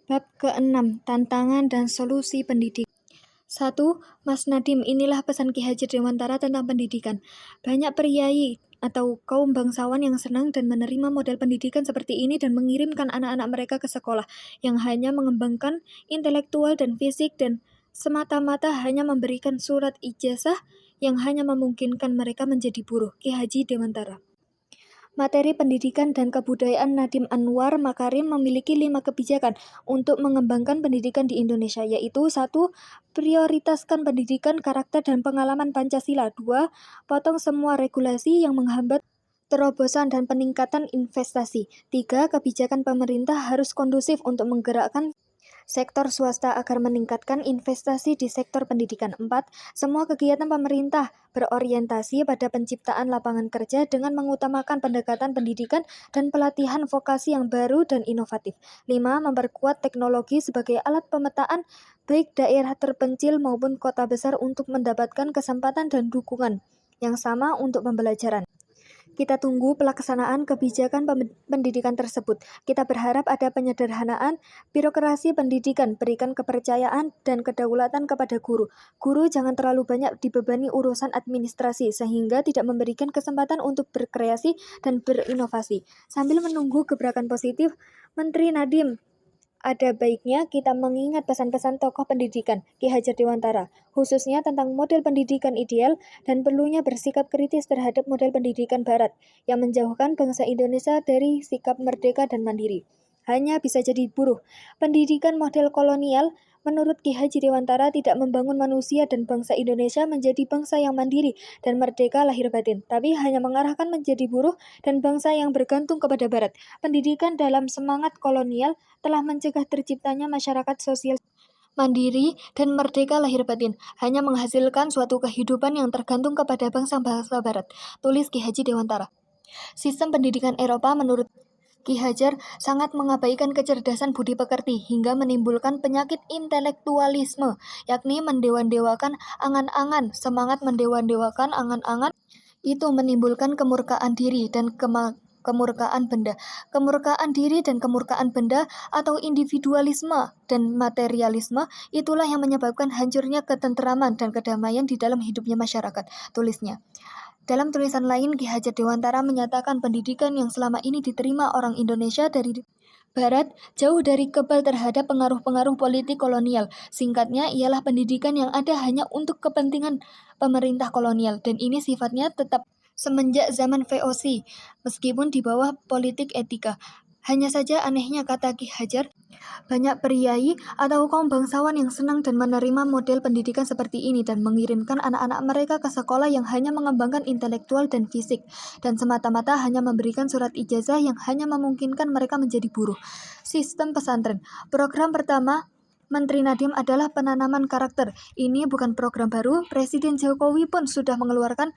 Bab ke-6, Tantangan dan Solusi Pendidikan. 1. Mas Nadiem, inilah pesan Ki Hajar Dewantara tentang pendidikan. Banyak priai atau kaum bangsawan yang senang dan menerima model pendidikan seperti ini dan mengirimkan anak-anak mereka ke sekolah yang hanya mengembangkan intelektual dan fisik dan semata-mata hanya memberikan surat ijazah yang hanya memungkinkan mereka menjadi buruh. Ki Haji Dewantara. Materi pendidikan dan kebudayaan Nadiem Anwar Makarim memiliki 5 kebijakan untuk mengembangkan pendidikan di Indonesia, yaitu 1. Prioritaskan pendidikan, karakter, dan pengalaman Pancasila. 2. Potong semua regulasi yang menghambat terobosan dan peningkatan investasi. 3. Kebijakan pemerintah harus kondusif untuk menggerakkan sektor swasta agar meningkatkan investasi di sektor pendidikan. 4. Semua kegiatan pemerintah berorientasi pada penciptaan lapangan kerja dengan mengutamakan pendekatan pendidikan dan pelatihan vokasi yang baru dan inovatif. 5. Memperkuat teknologi sebagai alat pemetaan baik daerah terpencil maupun kota besar untuk mendapatkan kesempatan dan dukungan yang sama untuk pembelajaran. Kita tunggu pelaksanaan kebijakan pendidikan tersebut. Kita berharap ada penyederhanaan birokrasi pendidikan, berikan kepercayaan dan kedaulatan kepada guru. Guru jangan terlalu banyak dibebani urusan administrasi sehingga tidak memberikan kesempatan untuk berkreasi dan berinovasi. Sambil menunggu gebrakan positif, Menteri Nadiem, ada baiknya kita mengingat pesan-pesan tokoh pendidikan Ki Hajar Dewantara, khususnya tentang model pendidikan ideal dan perlunya bersikap kritis terhadap model pendidikan Barat yang menjauhkan bangsa Indonesia dari sikap merdeka dan mandiri. Hanya bisa jadi buruh. Pendidikan model kolonial menurut Ki Hajar Dewantara tidak membangun manusia dan bangsa Indonesia menjadi bangsa yang mandiri dan merdeka lahir batin, tapi hanya mengarahkan menjadi buruh dan bangsa yang bergantung kepada Barat. Pendidikan dalam semangat kolonial telah mencegah terciptanya masyarakat sosial mandiri dan merdeka lahir batin, hanya menghasilkan suatu kehidupan yang tergantung kepada bangsa-bangsa Barat. Tulis Ki Hajar Dewantara. Sistem pendidikan Eropa menurut Ki Hajar sangat mengabaikan kecerdasan budi pekerti hingga menimbulkan penyakit intelektualisme, yakni mendewa-dewakan angan-angan. Semangat mendewa-dewakan angan-angan itu menimbulkan kemurkaan diri dan kemurkaan benda. Kemurkaan diri dan kemurkaan benda atau individualisme dan materialisme itulah yang menyebabkan hancurnya ketenteraman dan kedamaian di dalam hidupnya masyarakat, tulisnya. Dalam tulisan lain, Ki Hajar Dewantara menyatakan pendidikan yang selama ini diterima orang Indonesia dari Barat jauh dari kebal terhadap pengaruh-pengaruh politik kolonial. Singkatnya, ialah pendidikan yang ada hanya untuk kepentingan pemerintah kolonial, dan ini sifatnya tetap semenjak zaman VOC, meskipun di bawah politik etika. Hanya saja anehnya, kata Ki Hajar, banyak priai atau kaum bangsawan yang senang dan menerima model pendidikan seperti ini dan mengirimkan anak-anak mereka ke sekolah yang hanya mengembangkan intelektual dan fisik dan semata-mata hanya memberikan surat ijazah yang hanya memungkinkan mereka menjadi buruh. Sistem pesantren. Program pertama Menteri Nadiem adalah penanaman karakter. Ini bukan program baru. Presiden Jokowi pun sudah mengeluarkan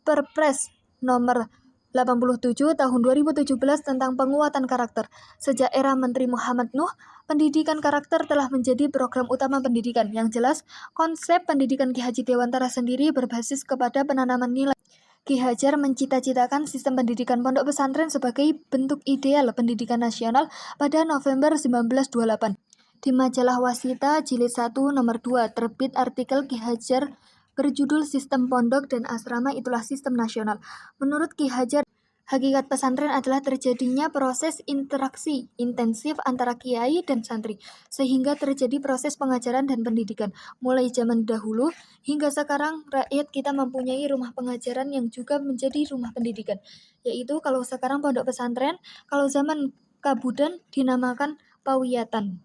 Perpres nomor 87 tahun 2017 tentang penguatan karakter. Sejak era Menteri Muhammad Nuh, pendidikan karakter telah menjadi program utama pendidikan. Yang jelas, konsep pendidikan Ki Hajar Dewantara sendiri berbasis kepada penanaman nilai. Ki Hajar mencita-citakan sistem pendidikan pondok pesantren sebagai bentuk ideal pendidikan nasional pada November 1928. Di majalah Wasita Jilid 1 nomor 2 terbit artikel Ki Hajar berjudul Sistem Pondok dan Asrama Itulah Sistem Nasional. Menurut Ki Hajar, hakikat pesantren adalah terjadinya proses interaksi intensif antara kiai dan santri, sehingga terjadi proses pengajaran dan pendidikan. Mulai zaman dahulu hingga sekarang, rakyat kita mempunyai rumah pengajaran yang juga menjadi rumah pendidikan, yaitu kalau sekarang pondok pesantren, kalau zaman Kabudan dinamakan pawiyatan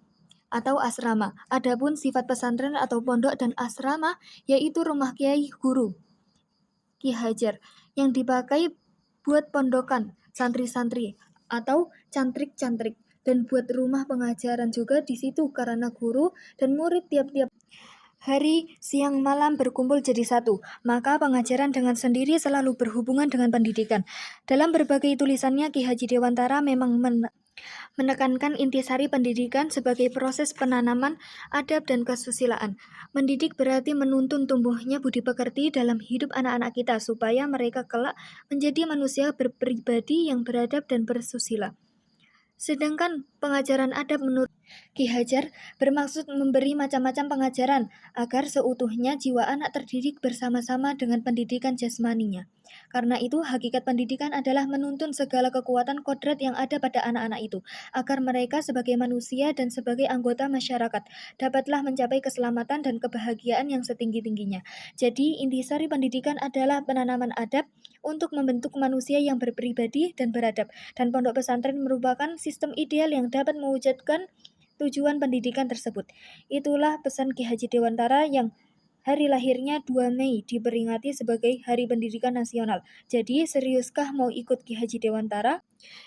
atau asrama. Adapun sifat pesantren atau pondok dan asrama yaitu rumah kiai guru Ki Hajar yang dipakai buat pondokan santri-santri atau cantrik-cantrik dan buat rumah pengajaran juga di situ karena guru dan murid tiap-tiap hari siang malam berkumpul jadi satu, maka pengajaran dengan sendiri selalu berhubungan dengan pendidikan. Dalam berbagai tulisannya, Ki Hajar Dewantara memang menekankan intisari pendidikan sebagai proses penanaman adab dan kesusilaan. Mendidik berarti menuntun tumbuhnya budi pekerti dalam hidup anak-anak kita supaya mereka kelak menjadi manusia berpribadi yang beradab dan bersusila. Sedangkan pengajaran adab menurut Ki Hajar bermaksud memberi macam-macam pengajaran agar seutuhnya jiwa anak terdidik bersama-sama dengan pendidikan jasmaninya. Karena itu, hakikat pendidikan adalah menuntun segala kekuatan kodrat yang ada pada anak-anak itu, agar mereka sebagai manusia dan sebagai anggota masyarakat dapatlah mencapai keselamatan dan kebahagiaan yang setinggi-tingginya. Jadi, intisari pendidikan adalah penanaman adab untuk membentuk manusia yang berpribadi dan beradab, dan pondok pesantren merupakan sistem ideal yang dapat mewujudkan tujuan pendidikan tersebut. Itulah pesan Ki Haji Dewantara yang hari lahirnya 2 Mei diperingati sebagai Hari Pendidikan Nasional. Jadi, seriuskah mau ikut Ki Haji Dewantara?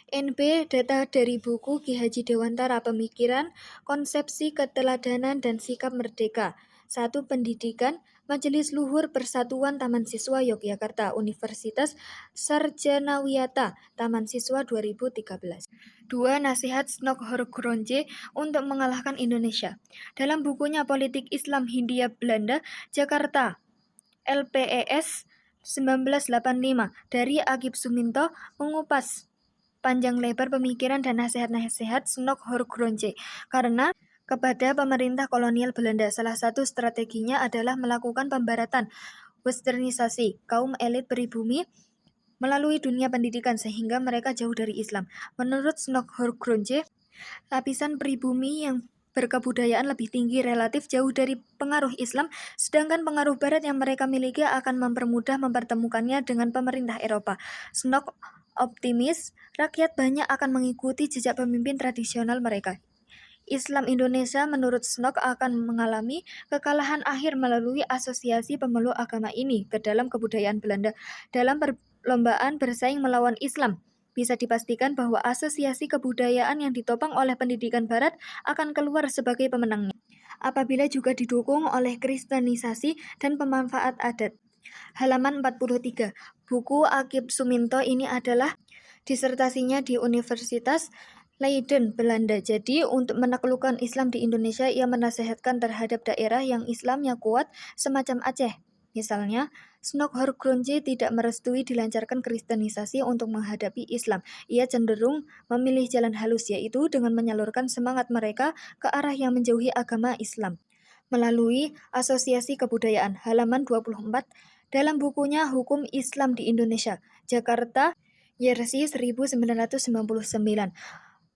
NB data dari buku Ki Haji Dewantara, Pemikiran, Konsepsi Keteladanan dan Sikap Merdeka. 1. Pendidikan, Majelis Luhur Persatuan Taman Siswa Yogyakarta, Universitas Sarjanawiyata, Taman Siswa 2013. 2. Nasihat Snok Horgronje untuk mengalahkan Indonesia. Dalam bukunya Politik Islam Hindia Belanda, Jakarta, LPES 1985, dari Agip Suminto mengupas panjang lebar pemikiran dan nasihat-nasihat Snok Horgronje karena kepada pemerintah kolonial Belanda. Salah satu strateginya adalah melakukan pembaratan, westernisasi kaum elit pribumi melalui dunia pendidikan sehingga mereka jauh dari Islam. Menurut Snok Horgronje, lapisan pribumi yang berkebudayaan lebih tinggi relatif jauh dari pengaruh Islam, sedangkan pengaruh Barat yang mereka miliki akan mempermudah mempertemukannya dengan pemerintah Eropa. Snok optimis, rakyat banyak akan mengikuti jejak pemimpin tradisional mereka. Islam Indonesia menurut Snok akan mengalami kekalahan akhir melalui asosiasi pemeluk agama ini ke dalam kebudayaan Belanda dalam perlombaan bersaing melawan Islam. Bisa dipastikan bahwa asosiasi kebudayaan yang ditopang oleh pendidikan Barat akan keluar sebagai pemenangnya, apabila juga didukung oleh kristenisasi dan pemanfaat adat. Halaman 43. Buku Agip Suminto ini adalah disertasinya di Universitas Leiden, Belanda. Jadi, untuk menaklukkan Islam di Indonesia, ia menasihatkan terhadap daerah yang Islamnya kuat, semacam Aceh. Misalnya, Snok Horgronje tidak merestui dilancarkan kristenisasi untuk menghadapi Islam. Ia cenderung memilih jalan halus, yaitu dengan menyalurkan semangat mereka ke arah yang menjauhi agama Islam melalui asosiasi kebudayaan. Halaman 24. Dalam bukunya Hukum Islam di Indonesia, Jakarta, Yersi 1999.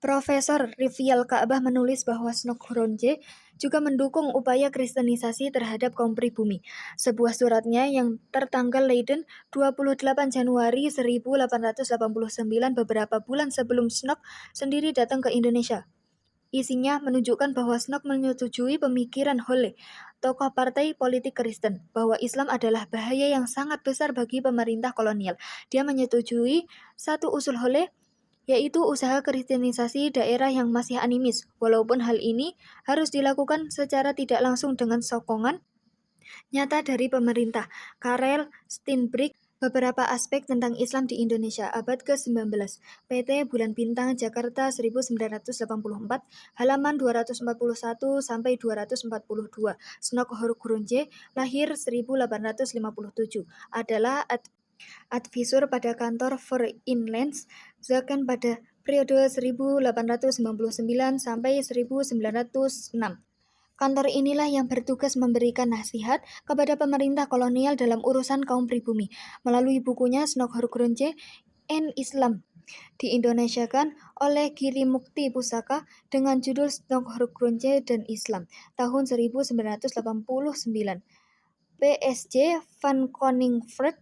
Profesor Rivial Ka'bah menulis bahwa Snok Horgronje juga mendukung upaya kristenisasi terhadap kaum pribumi. Sebuah suratnya yang tertanggal Leiden 28 Januari 1889, beberapa bulan sebelum Snok sendiri datang ke Indonesia. Isinya menunjukkan bahwa Snok menyetujui pemikiran Holle, tokoh partai politik Kristen, bahwa Islam adalah bahaya yang sangat besar bagi pemerintah kolonial. Dia menyetujui satu usul Holle, yaitu usaha kristenisasi daerah yang masih animis, walaupun hal ini harus dilakukan secara tidak langsung dengan sokongan nyata dari pemerintah. Karel Steenbrink, Beberapa Aspek Tentang Islam di Indonesia, abad ke-19, PT Bulan Bintang, Jakarta 1984, halaman 241 sampai 242. Snok Horgronje, lahir 1857, adalah advisor pada kantor Inlands Zaken pada periode 1899 sampai 1906. Kantor inilah yang bertugas memberikan nasihat kepada pemerintah kolonial dalam urusan kaum pribumi. Melalui bukunya Snok Horgronje and Islam, diindonesiakan oleh Giri Mukti Pusaka dengan judul Snok Horgronje dan Islam, tahun 1989. PSJ Van Koninvrot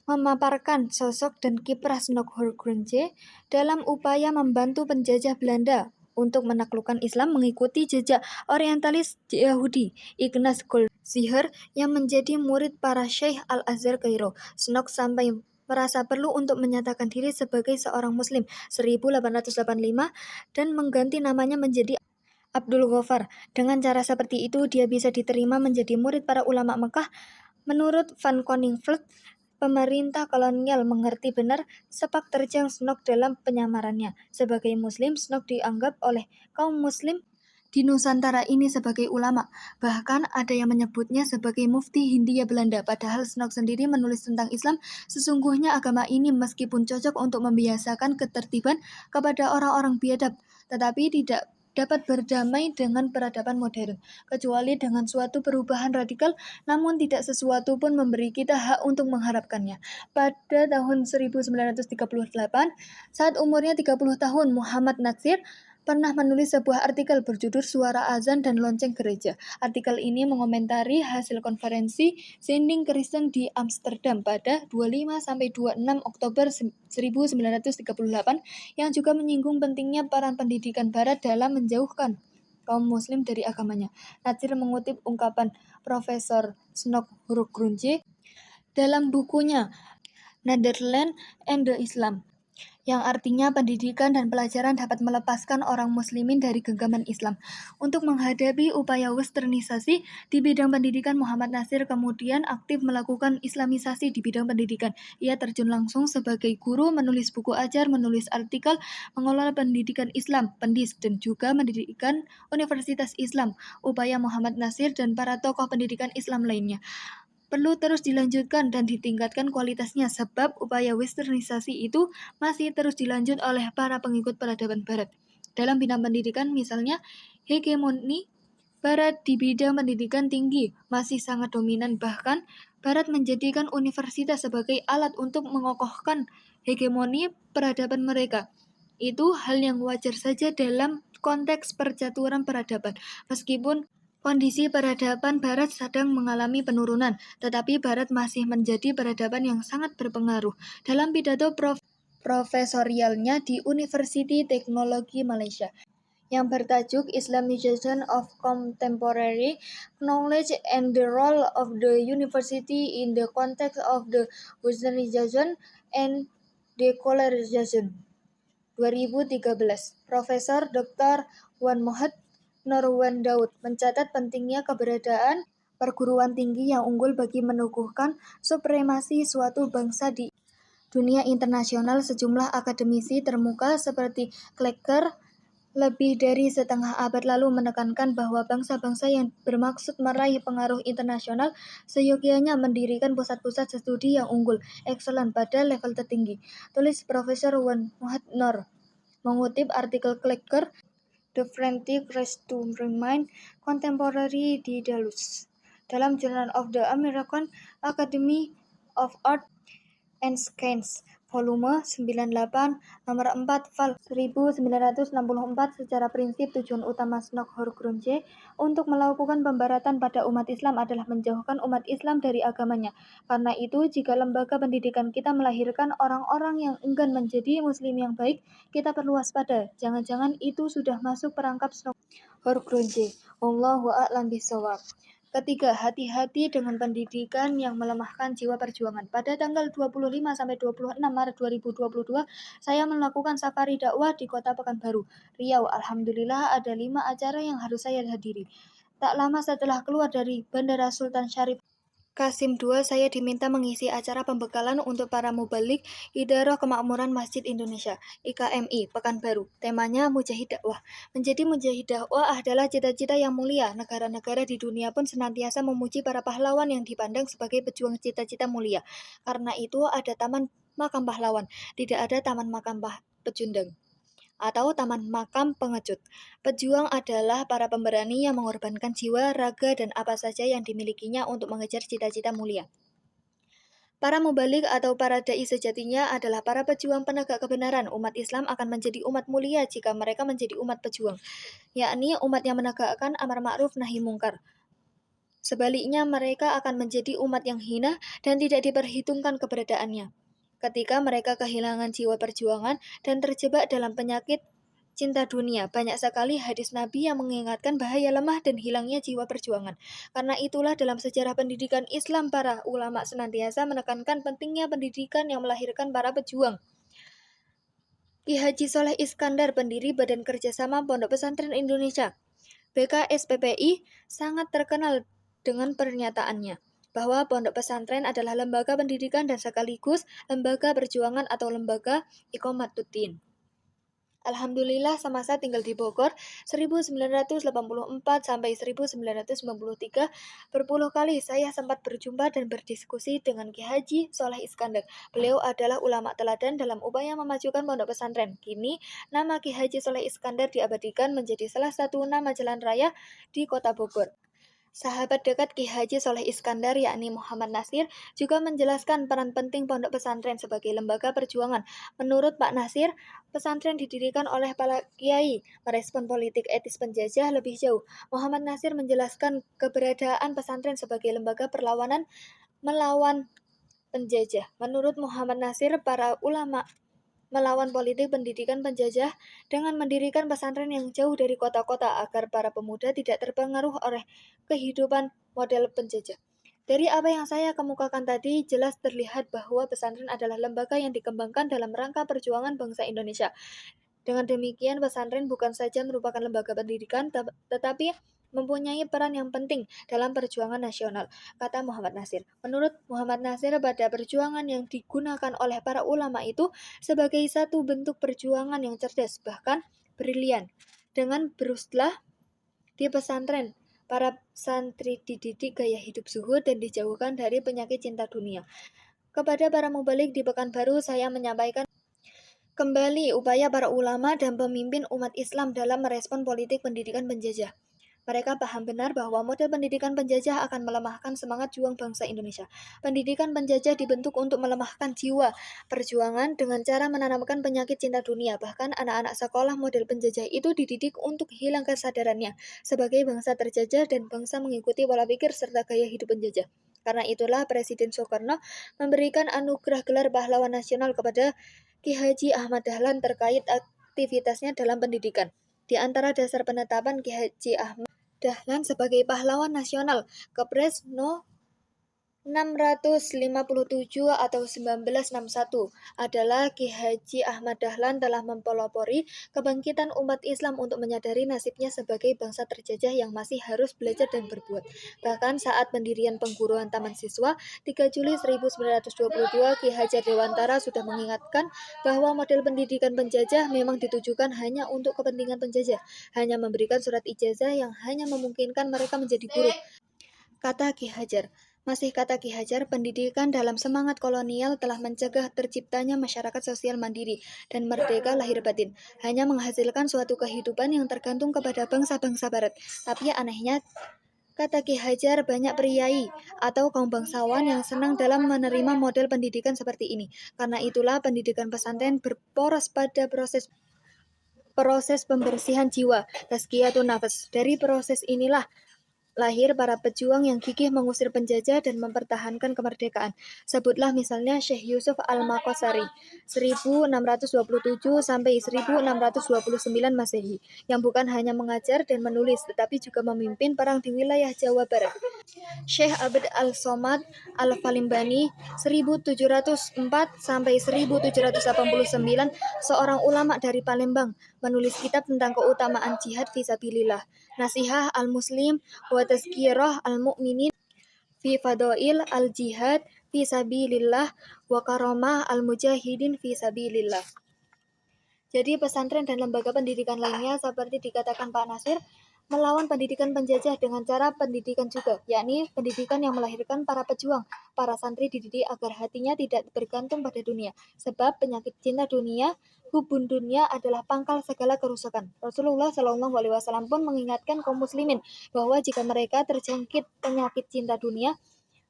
memaparkan sosok dan kiprah Snok Horgronje dalam upaya membantu penjajah Belanda untuk menaklukkan Islam mengikuti jejak orientalis Yahudi Ignaz Goldziher yang menjadi murid para Syekh Al-Azhar Kairo. Snok sampai merasa perlu untuk menyatakan diri sebagai seorang Muslim 1885 dan mengganti namanya menjadi Abdul Ghaffar. Dengan cara seperti itu, dia bisa diterima menjadi murid para ulama Mekah. Menurut Van Koninvrot, pemerintah kolonial mengerti benar sepak terjang Snok dalam penyamarannya. Sebagai Muslim, Snok dianggap oleh kaum Muslim di Nusantara ini sebagai ulama. Bahkan ada yang menyebutnya sebagai mufti Hindia Belanda. Padahal Snok sendiri menulis tentang Islam. Sesungguhnya agama ini meskipun cocok untuk membiasakan ketertiban kepada orang-orang biadab, tetapi tidak dapat berdamai dengan peradaban modern, kecuali dengan suatu perubahan radikal, namun tidak sesuatu pun memberi kita hak untuk mengharapkannya. Pada tahun 1938, saat umurnya 30 tahun, Muhammad Natsir pernah menulis sebuah artikel berjudul Suara Azan dan Lonceng Gereja. Artikel ini mengomentari hasil konferensi Zending Kristen di Amsterdam pada 25-26 Oktober 1938 yang juga menyinggung pentingnya peran pendidikan Barat dalam menjauhkan kaum muslim dari agamanya. Natsir mengutip ungkapan Profesor Snok Hurgrunje dalam bukunya Netherlands and the Islam, yang artinya pendidikan dan pelajaran dapat melepaskan orang muslimin dari genggaman Islam. Untuk menghadapi upaya westernisasi di bidang pendidikan, Muhammad Natsir kemudian aktif melakukan islamisasi di bidang pendidikan. Ia terjun langsung sebagai guru, menulis buku ajar, menulis artikel, mengelola pendidikan Islam, pendis, dan juga mendirikan Universitas Islam. Upaya Muhammad Natsir dan para tokoh pendidikan Islam lainnya perlu terus dilanjutkan dan ditingkatkan kualitasnya, sebab upaya westernisasi itu masih terus dilanjut oleh para pengikut peradaban Barat. Dalam bidang pendidikan misalnya, hegemoni Barat di bidang pendidikan tinggi masih sangat dominan, bahkan Barat menjadikan universitas sebagai alat untuk mengokohkan hegemoni peradaban mereka. Itu hal yang wajar saja dalam konteks percaturan peradaban. Meskipun kondisi peradaban Barat sedang mengalami penurunan, tetapi Barat masih menjadi peradaban yang sangat berpengaruh. Dalam pidato profesorialnya di University Teknologi Malaysia, yang bertajuk Islamization of Contemporary Knowledge and the Role of the University in the Context of the Westernization and Decolorization 2013, Profesor Dr. Wan Muhammad Norwan Daud mencatat pentingnya keberadaan perguruan tinggi yang unggul bagi meneguhkan supremasi suatu bangsa di dunia internasional. Sejumlah akademisi termuka seperti Klecker lebih dari setengah abad lalu menekankan bahwa bangsa-bangsa yang bermaksud meraih pengaruh internasional seyogyanya mendirikan pusat-pusat studi yang unggul, excellent pada level tertinggi. Tulis Profesor Wan Muhammad Nor mengutip artikel Klecker, The Frantic Race to Remain Contemporary di Dallas, dalam Journal of the American Academy of Art and Science, volume 98, nomor 4, Val. 1964. Secara prinsip, tujuan utama Snok Hurgrunje untuk melakukan pembaratan pada umat Islam adalah menjauhkan umat Islam dari agamanya. Karena itu, jika lembaga pendidikan kita melahirkan orang-orang yang enggan menjadi muslim yang baik, kita perlu waspada. Jangan-jangan itu sudah masuk perangkap Snok Hurgrunje. Wallahu a'lam bishawab. Ketiga, hati-hati dengan pendidikan yang melemahkan jiwa perjuangan. Pada tanggal 25-26 Maret 2022, saya melakukan safari dakwah di Kota Pekanbaru, Riau. Alhamdulillah ada 5 acara yang harus saya hadiri. Tak lama setelah keluar dari Bandara Sultan Syarif Kasim II, saya diminta mengisi acara pembekalan untuk para mubalik Idarah Kemakmuran Masjid Indonesia, IKMI, Pekanbaru. Temanya Mujahid Dakwah. Menjadi mujahid dakwah adalah cita-cita yang mulia. Negara-negara di dunia pun senantiasa memuji para pahlawan yang dipandang sebagai pejuang cita-cita mulia. Karena itu ada Taman Makam Pahlawan, tidak ada Taman Makam Pecundang atau Taman Makam Pengecut. Pejuang adalah para pemberani yang mengorbankan jiwa, raga, dan apa saja yang dimilikinya untuk mengejar cita-cita mulia. Para mubalik atau para dai sejatinya adalah para pejuang penegak kebenaran. Umat Islam akan menjadi umat mulia jika mereka menjadi umat pejuang, yakni umat yang menegakkan amar ma'ruf nahi mungkar. Sebaliknya, mereka akan menjadi umat yang hina dan tidak diperhitungkan keberadaannya. Ketika mereka kehilangan jiwa perjuangan dan terjebak dalam penyakit cinta dunia, banyak sekali hadis Nabi yang mengingatkan bahaya lemah dan hilangnya jiwa perjuangan. Karena itulah dalam sejarah pendidikan Islam, para ulama senantiasa menekankan pentingnya pendidikan yang melahirkan para pejuang. Ki Haji Soleh Iskandar, pendiri Badan Kerjasama Pondok Pesantren Indonesia, BKSPPI, sangat terkenal dengan pernyataannya bahwa pondok pesantren adalah lembaga pendidikan dan sekaligus lembaga perjuangan atau lembaga iqamatuddin. Alhamdulillah semasa tinggal di Bogor 1984 sampai 1993 berpuluh kali saya sempat berjumpa dan berdiskusi dengan Ki Haji Soleh Iskandar. Beliau adalah ulama teladan dalam upaya memajukan pondok pesantren. Kini nama Ki Haji Soleh Iskandar diabadikan menjadi salah satu nama jalan raya di Kota Bogor. Sahabat dekat Ki Haji Soleh Iskandar yakni Muhammad Nasir juga menjelaskan peran penting pondok pesantren sebagai lembaga perjuangan. Menurut Pak Nasir, pesantren didirikan oleh para kiai merespon politik etis penjajah lebih jauh. Muhammad Nasir menjelaskan keberadaan pesantren sebagai lembaga perlawanan melawan penjajah. Menurut Muhammad Nasir, para ulama melawan politik pendidikan penjajah dengan mendirikan pesantren yang jauh dari kota-kota agar para pemuda tidak terpengaruh oleh kehidupan model penjajah. Dari apa yang saya kemukakan tadi, jelas terlihat bahwa pesantren adalah lembaga yang dikembangkan dalam rangka perjuangan bangsa Indonesia. Dengan demikian, pesantren bukan saja merupakan lembaga pendidikan, tetapi mempunyai peran yang penting dalam perjuangan nasional, kata Muhammad Nasir. Menurut Muhammad Nasir, pada perjuangan yang digunakan oleh para ulama itu sebagai satu bentuk perjuangan yang cerdas, bahkan brilian. Dengan beruslah di pesantren, para santri dididik gaya hidup zuhud dan dijauhkan dari penyakit cinta dunia. Kepada para mubalik di Pekanbaru, saya menyampaikan kembali upaya para ulama dan pemimpin umat Islam dalam merespon politik pendidikan penjajah. Mereka paham benar bahwa model pendidikan penjajah akan melemahkan semangat juang bangsa Indonesia. Pendidikan penjajah dibentuk untuk melemahkan jiwa perjuangan dengan cara menanamkan penyakit cinta dunia. Bahkan anak-anak sekolah model penjajah itu dididik untuk hilang kesadarannya sebagai bangsa terjajah dan bangsa mengikuti pola pikir serta gaya hidup penjajah. Karena itulah Presiden Soekarno memberikan anugerah gelar pahlawan nasional kepada Ki Haji Ahmad Dahlan terkait aktivitasnya dalam pendidikan. Di antara dasar penetapan Ki Haji Ahmad Dahlan sebagai pahlawan nasional, Kepres No. 657 atau 1961 adalah Ki Haji Ahmad Dahlan telah mempelopori kebangkitan umat Islam untuk menyadari nasibnya sebagai bangsa terjajah yang masih harus belajar dan berbuat. Bahkan saat pendirian pengguruan Taman Siswa 3 Juli 1922, Ki Hajar Dewantara sudah mengingatkan bahwa model pendidikan penjajah memang ditujukan hanya untuk kepentingan penjajah, hanya memberikan surat ijazah yang hanya memungkinkan mereka menjadi guru. Kata Ki Hajar. Masih kata Ki Hajar, pendidikan dalam semangat kolonial telah mencegah terciptanya masyarakat sosial mandiri dan merdeka lahir batin, hanya menghasilkan suatu kehidupan yang tergantung kepada bangsa-bangsa barat. Tapi anehnya, kata Ki Hajar, banyak priai atau kaum bangsawan yang senang dalam menerima model pendidikan seperti ini. Karena itulah pendidikan pesantren berporos pada proses pembersihan jiwa, tazkiyatun nafas. Dari proses inilah lahir para pejuang yang gigih mengusir penjajah dan mempertahankan kemerdekaan. Sebutlah misalnya Syekh Yusuf Al-Maqasari 1627 sampai 1629 Masehi, yang bukan hanya mengajar dan menulis tetapi juga memimpin perang di wilayah Jawa Barat. Syekh Abd Al-Somad Al-Falimbani 1704 sampai 1789, seorang ulama dari Palembang, menulis kitab tentang keutamaan jihad fisabilillah, Nasihah al-Muslim wa Tazkirah al-Mu'minin fi Fadail al-Jihad fi sabilillah wa Karamah al-Mujahidin fi sabilillah. Jadi pesantren dan lembaga pendidikan lainnya seperti dikatakan Pak Nasir melawan pendidikan penjajah dengan cara pendidikan juga, yakni pendidikan yang melahirkan para pejuang. Para santri dididik agar hatinya tidak bergantung pada dunia, sebab penyakit cinta dunia, hubun dunia adalah pangkal segala kerusakan. Rasulullah SAW pun mengingatkan kaum muslimin bahwa jika mereka terjangkit penyakit cinta dunia,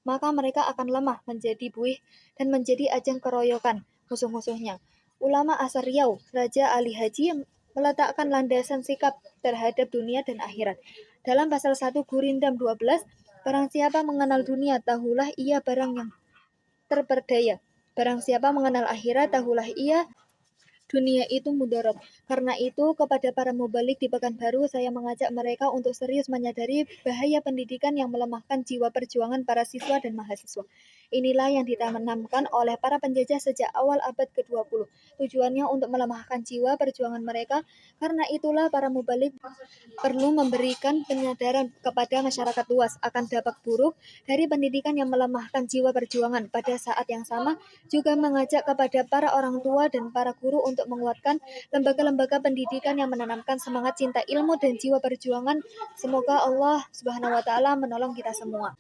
maka mereka akan lemah, menjadi buih, dan menjadi ajang keroyokan musuh-musuhnya. Ulama asar Riau, Raja Ali Haji, meletakkan landasan sikap terhadap dunia dan akhirat. Dalam pasal 1 Gurindam 12, barang siapa mengenal dunia, tahulah ia barang yang terperdaya. Barang siapa mengenal akhirat, tahulah ia dunia itu mudarat. Karena itu, kepada para mubalik di Pekanbaru, saya mengajak mereka untuk serius menyadari bahaya pendidikan yang melemahkan jiwa perjuangan para siswa dan mahasiswa. Inilah yang ditanamkan oleh para penjajah sejak awal abad ke-20. Tujuannya untuk melemahkan jiwa perjuangan mereka. Karena itulah para mubalik perlu memberikan penyadaran kepada masyarakat luas akan dampak buruk dari pendidikan yang melemahkan jiwa perjuangan. Pada saat yang sama, juga mengajak kepada para orang tua dan para guru untuk menguatkan lembaga-lembaga pendidikan yang menanamkan semangat cinta ilmu dan jiwa perjuangan. Semoga Allah Subhanahu wa Ta'ala menolong kita semua.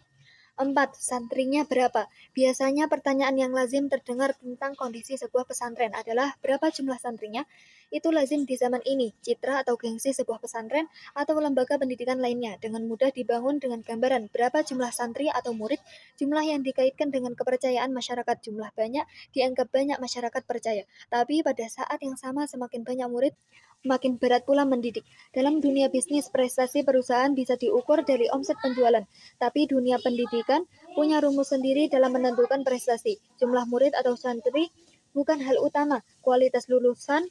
4. Santrinya berapa? Biasanya pertanyaan yang lazim terdengar tentang kondisi sebuah pesantren adalah berapa jumlah santrinya? Itu lazim di zaman ini. Citra atau gengsi sebuah pesantren atau lembaga pendidikan lainnya dengan mudah dibangun dengan gambaran berapa jumlah santri atau murid, jumlah yang dikaitkan dengan kepercayaan masyarakat. Jumlah banyak dianggap banyak masyarakat percaya. Tapi pada saat yang sama semakin banyak murid, makin berat pula mendidik. Dalam dunia bisnis, prestasi perusahaan bisa diukur dari omset penjualan. Tapi dunia pendidikan punya rumus sendiri dalam menentukan prestasi. Jumlah murid atau santri bukan hal utama. Kualitas lulusan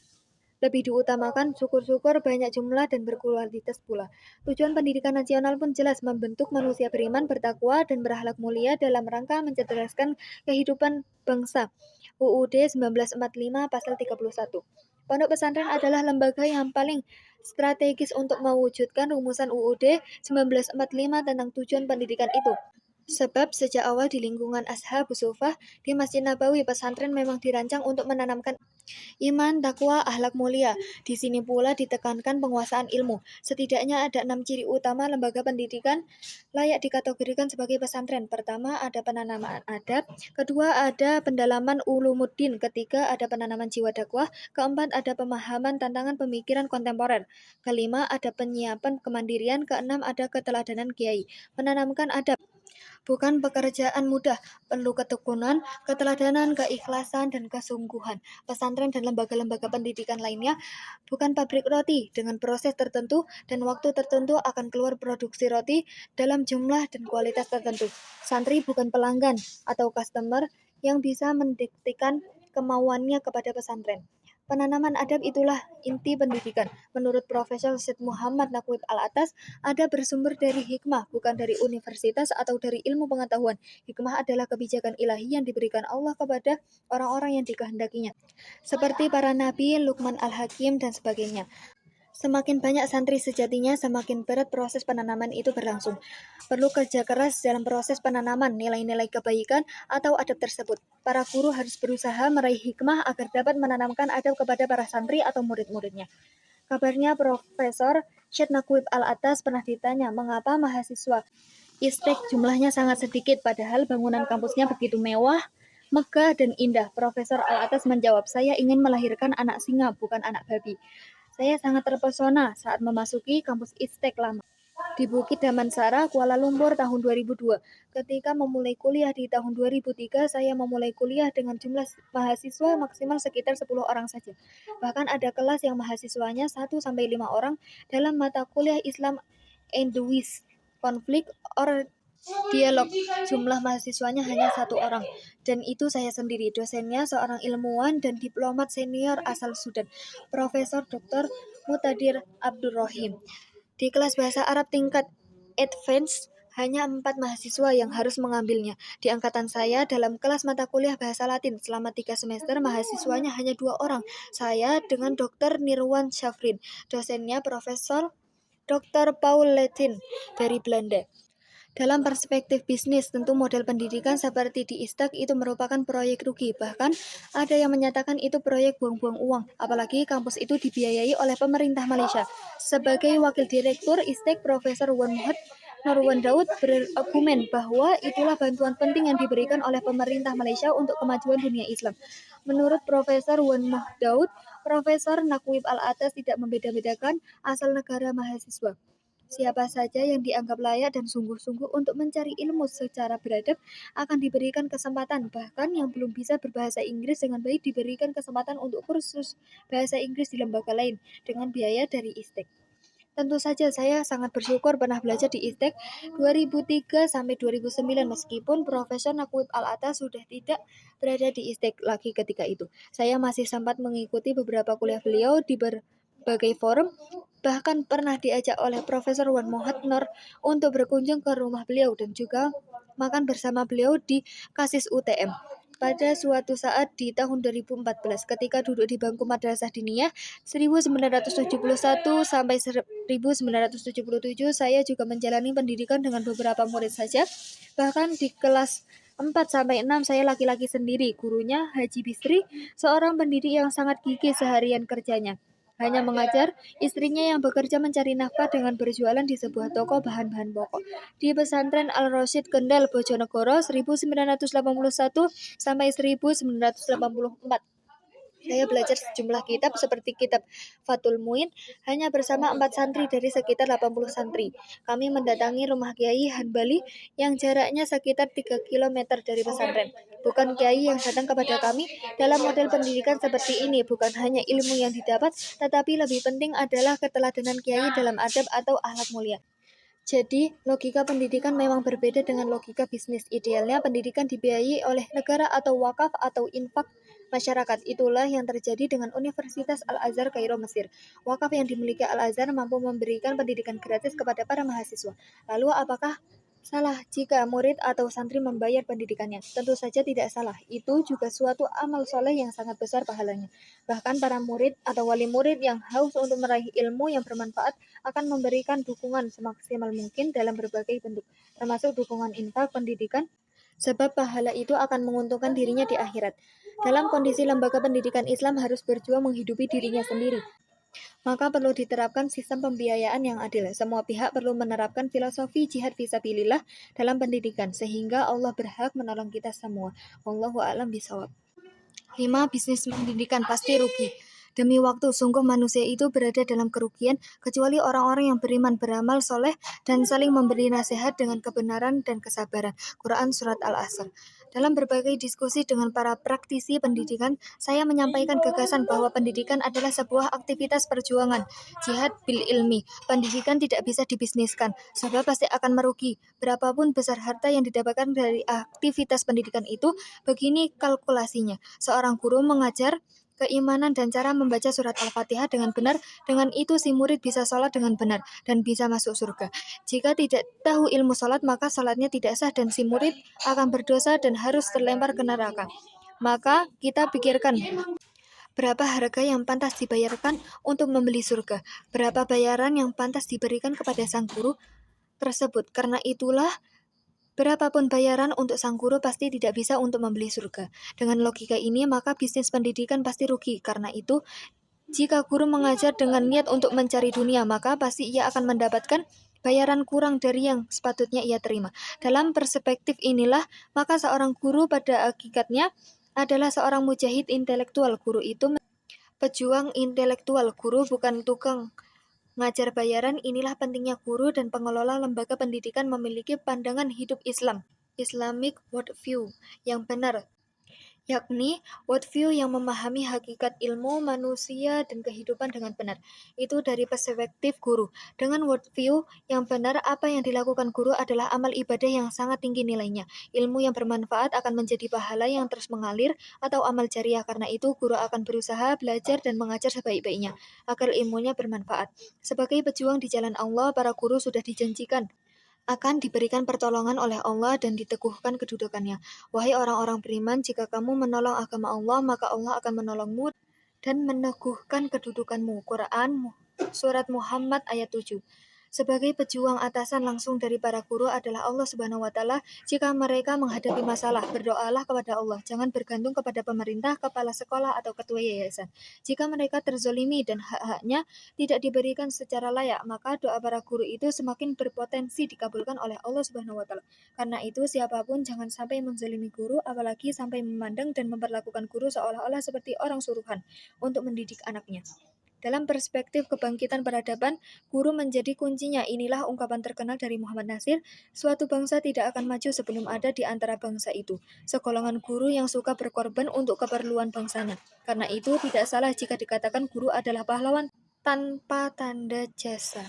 lebih diutamakan. Syukur-syukur banyak jumlah dan berkualitas pula. Tujuan pendidikan nasional pun jelas, membentuk manusia beriman, bertakwa, dan berakhlak mulia dalam rangka mencerdaskan kehidupan bangsa. UUD 1945 pasal 31. Pondok pesantren adalah lembaga yang paling strategis untuk mewujudkan rumusan UUD 1945 tentang tujuan pendidikan itu. Sebab sejak awal di lingkungan Ashabus Suffah di Masjid Nabawi, pesantren memang dirancang untuk menanamkan iman, takwa, akhlak mulia. Di sini pula ditekankan penguasaan ilmu. Setidaknya ada 6 ciri utama lembaga pendidikan layak dikategorikan sebagai pesantren. Pertama, ada penanaman adab. Kedua, ada pendalaman ulumuddin. Ketiga, ada penanaman jiwa dakwah. Keempat, ada pemahaman tantangan pemikiran kontemporer. Kelima, ada penyiapan kemandirian. Keenam, ada keteladanan kiai. Menanamkan adab bukan pekerjaan mudah, perlu ketekunan, keteladanan, keikhlasan, dan kesungguhan. Pesantren dan lembaga-lembaga pendidikan lainnya bukan pabrik roti. Dengan proses tertentu dan waktu tertentu akan keluar produksi roti dalam jumlah dan kualitas tertentu. Santri bukan pelanggan atau customer yang bisa mendiktikan kemauannya kepada pesantren. Penanaman adab itulah inti pendidikan. Menurut Profesor Syed Muhammad Naqib Al-Atas, adab bersumber dari hikmah, bukan dari universitas atau dari ilmu pengetahuan. Hikmah adalah kebijakan ilahi yang diberikan Allah kepada orang-orang yang dikehendakinya, seperti para nabi, Luqman Al-Hakim, dan sebagainya. Semakin banyak santri sejatinya, semakin berat proses penanaman itu berlangsung. Perlu kerja keras dalam proses penanaman nilai-nilai kebaikan atau adab tersebut. Para guru harus berusaha meraih hikmah agar dapat menanamkan adab kepada para santri atau murid-muridnya. Kabarnya Profesor Syed Naqib Al-Atas pernah ditanya mengapa mahasiswa ISTEK jumlahnya sangat sedikit padahal bangunan kampusnya begitu mewah, megah, dan indah. Profesor Al-Atas menjawab, saya ingin melahirkan anak singa, bukan anak babi. Saya sangat terpesona saat memasuki kampus ISTEK lama di Bukit Damansara, Kuala Lumpur tahun 2002. Ketika memulai kuliah di tahun 2003, saya memulai kuliah dengan jumlah mahasiswa maksimal sekitar 10 orang saja. Bahkan ada kelas yang mahasiswanya 1-5 orang dalam mata kuliah Islam and the West, konflik or dialog. Jumlah mahasiswanya hanya 1 orang, dan itu saya sendiri. Dosennya seorang ilmuwan dan diplomat senior asal Sudan, Profesor Dr. Mutadir Abdurrahim. Di kelas bahasa Arab tingkat advance, hanya 4 mahasiswa yang harus mengambilnya. Di angkatan saya, dalam kelas mata kuliah bahasa Latin, selama 3 semester, mahasiswanya hanya 2 orang. Saya dengan Dr. Nirwan Syafrin, dosennya Profesor Dr. Paul Letin dari Belanda. Dalam perspektif bisnis, tentu model pendidikan seperti di ISTEK itu merupakan proyek rugi. Bahkan ada yang menyatakan itu proyek buang-buang uang, apalagi kampus itu dibiayai oleh pemerintah Malaysia. Sebagai wakil direktur ISTEK, Profesor Wan Muhammad Norwan Daud berargumen bahwa itulah bantuan penting yang diberikan oleh pemerintah Malaysia untuk kemajuan dunia Islam. Menurut Profesor Wan Muhammad Daud, Profesor Naqib Al-Atas tidak membeda-bedakan asal negara mahasiswa. Siapa saja yang dianggap layak dan sungguh-sungguh untuk mencari ilmu secara beradab akan diberikan kesempatan. Bahkan yang belum bisa berbahasa Inggris dengan baik diberikan kesempatan untuk kursus bahasa Inggris di lembaga lain dengan biaya dari ISTEK. Tentu saja saya sangat bersyukur pernah belajar di ISTEK 2003 sampai 2009 meskipun Profesor Naqib Al-Atas sudah tidak berada di ISTEK lagi ketika itu. Saya masih sempat mengikuti beberapa kuliah beliau di berbagai forum, bahkan pernah diajak oleh Profesor Wan Muhammad untuk berkunjung ke rumah beliau dan juga makan bersama beliau di Kasis UTM. Pada suatu saat di tahun 2014, ketika duduk di bangku madrasah diniyah 1971 sampai 1977, saya juga menjalani pendidikan dengan beberapa murid saja. Bahkan di kelas 4 sampai 6 saya laki-laki sendiri. Gurunya Haji Bisri, seorang pendidik yang sangat gigih seharian kerjanya. Hanya mengajar, istrinya yang bekerja mencari nafkah dengan berjualan di sebuah toko bahan-bahan pokok. Di pesantren Al-Rasyid Kendal, Bojonegoro 1981 sampai 1984. Saya belajar sejumlah kitab seperti kitab Fathul Muin hanya bersama 4 santri dari sekitar 80 santri. Kami mendatangi rumah Kiai Hanbali yang jaraknya sekitar 3 km dari pesantren. Bukan kiai yang datang kepada kami dalam model pendidikan seperti ini, bukan hanya ilmu yang didapat, tetapi lebih penting adalah keteladanan kiai dalam adab atau akhlak mulia. Jadi, logika pendidikan memang berbeda dengan logika bisnis. Idealnya, pendidikan dibiayai oleh negara atau wakaf atau infak masyarakat. Itulah yang terjadi dengan Universitas Al-Azhar Kairo, Mesir. Wakaf yang dimiliki Al-Azhar mampu memberikan pendidikan gratis kepada para mahasiswa. Lalu, apakah salah jika murid atau santri membayar pendidikannya? Tentu saja tidak salah. Itu juga suatu amal soleh yang sangat besar pahalanya. Bahkan para murid atau wali murid yang haus untuk meraih ilmu yang bermanfaat akan memberikan dukungan semaksimal mungkin dalam berbagai bentuk, termasuk dukungan infak pendidikan, sebab pahala itu akan menguntungkan dirinya di akhirat. Dalam kondisi lembaga pendidikan Islam harus berjuang menghidupi dirinya sendiri, maka perlu diterapkan sistem pembiayaan yang adil. Semua pihak perlu menerapkan filosofi jihad fisabilillah dalam pendidikan, sehingga Allah berhak menolong kita semua. Wallahu a'lam bishawab. 5. Bisnis pendidikan pasti rugi. Demi waktu, sungguh manusia itu berada dalam kerugian, kecuali orang-orang yang beriman, beramal soleh, dan saling memberi nasihat dengan kebenaran dan kesabaran. Quran Surat Al-Asr. Dalam berbagai diskusi dengan para praktisi pendidikan, saya menyampaikan gagasan bahwa pendidikan adalah sebuah aktivitas perjuangan, jihad bil ilmi. Pendidikan tidak bisa dibisniskan, sebab pasti akan merugi. Berapapun besar harta yang didapatkan dari aktivitas pendidikan itu, begini kalkulasinya. Seorang guru mengajar keimanan dan cara membaca surat Al-Fatihah dengan benar, dengan itu si murid bisa sholat dengan benar dan bisa masuk surga. Jika tidak tahu ilmu sholat, maka sholatnya tidak sah dan si murid akan berdosa dan harus terlempar ke neraka. Maka kita pikirkan berapa harga yang pantas dibayarkan untuk membeli surga, berapa bayaran yang pantas diberikan kepada sang guru tersebut. Karena itulah berapapun bayaran untuk sang guru pasti tidak bisa untuk membeli surga. Dengan logika ini, maka bisnis pendidikan pasti rugi. Karena itu, jika guru mengajar dengan niat untuk mencari dunia, maka pasti ia akan mendapatkan bayaran kurang dari yang sepatutnya ia terima. Dalam perspektif inilah, maka seorang guru pada hakikatnya adalah seorang mujahid intelektual. Guru itu pejuang intelektual. Guru bukan tukang ngajar bayaran. Inilah pentingnya guru dan pengelola lembaga pendidikan memiliki pandangan hidup Islam, Islamic worldview, yang benar, yakni worldview yang memahami hakikat ilmu, manusia, dan kehidupan dengan benar. Itu dari perspektif guru. Dengan worldview yang benar, apa yang dilakukan guru adalah amal ibadah yang sangat tinggi nilainya. Ilmu yang bermanfaat akan menjadi pahala yang terus mengalir atau amal jariah. Karena itu, guru akan berusaha belajar dan mengajar sebaik-baiknya agar ilmunya bermanfaat. Sebagai pejuang di jalan Allah, para guru sudah dijanjikan akan diberikan pertolongan oleh Allah dan diteguhkan kedudukannya. Wahai orang-orang beriman, jika kamu menolong agama Allah, maka Allah akan menolongmu dan meneguhkan kedudukanmu. Quran Surat Muhammad ayat 7. Sebagai pejuang atasan langsung dari para guru adalah Allah Subhanahu wa Ta'ala. Jika mereka menghadapi masalah, berdoalah kepada Allah. Jangan bergantung kepada pemerintah, kepala sekolah, atau ketua yayasan. Jika mereka terzolimi dan hak-haknya tidak diberikan secara layak, maka doa para guru itu semakin berpotensi dikabulkan oleh Allah Subhanahu wa Ta'ala. Karena itu, siapapun jangan sampai menzalimi guru, apalagi sampai memandang dan memperlakukan guru seolah-olah seperti orang suruhan untuk mendidik anaknya. Dalam perspektif kebangkitan peradaban, guru menjadi kuncinya. Inilah ungkapan terkenal dari Muhammad Nasir, suatu bangsa tidak akan maju sebelum ada di antara bangsa itu segolongan guru yang suka berkorban untuk keperluan bangsanya. Karena itu tidak salah jika dikatakan guru adalah pahlawan tanpa tanda jasa.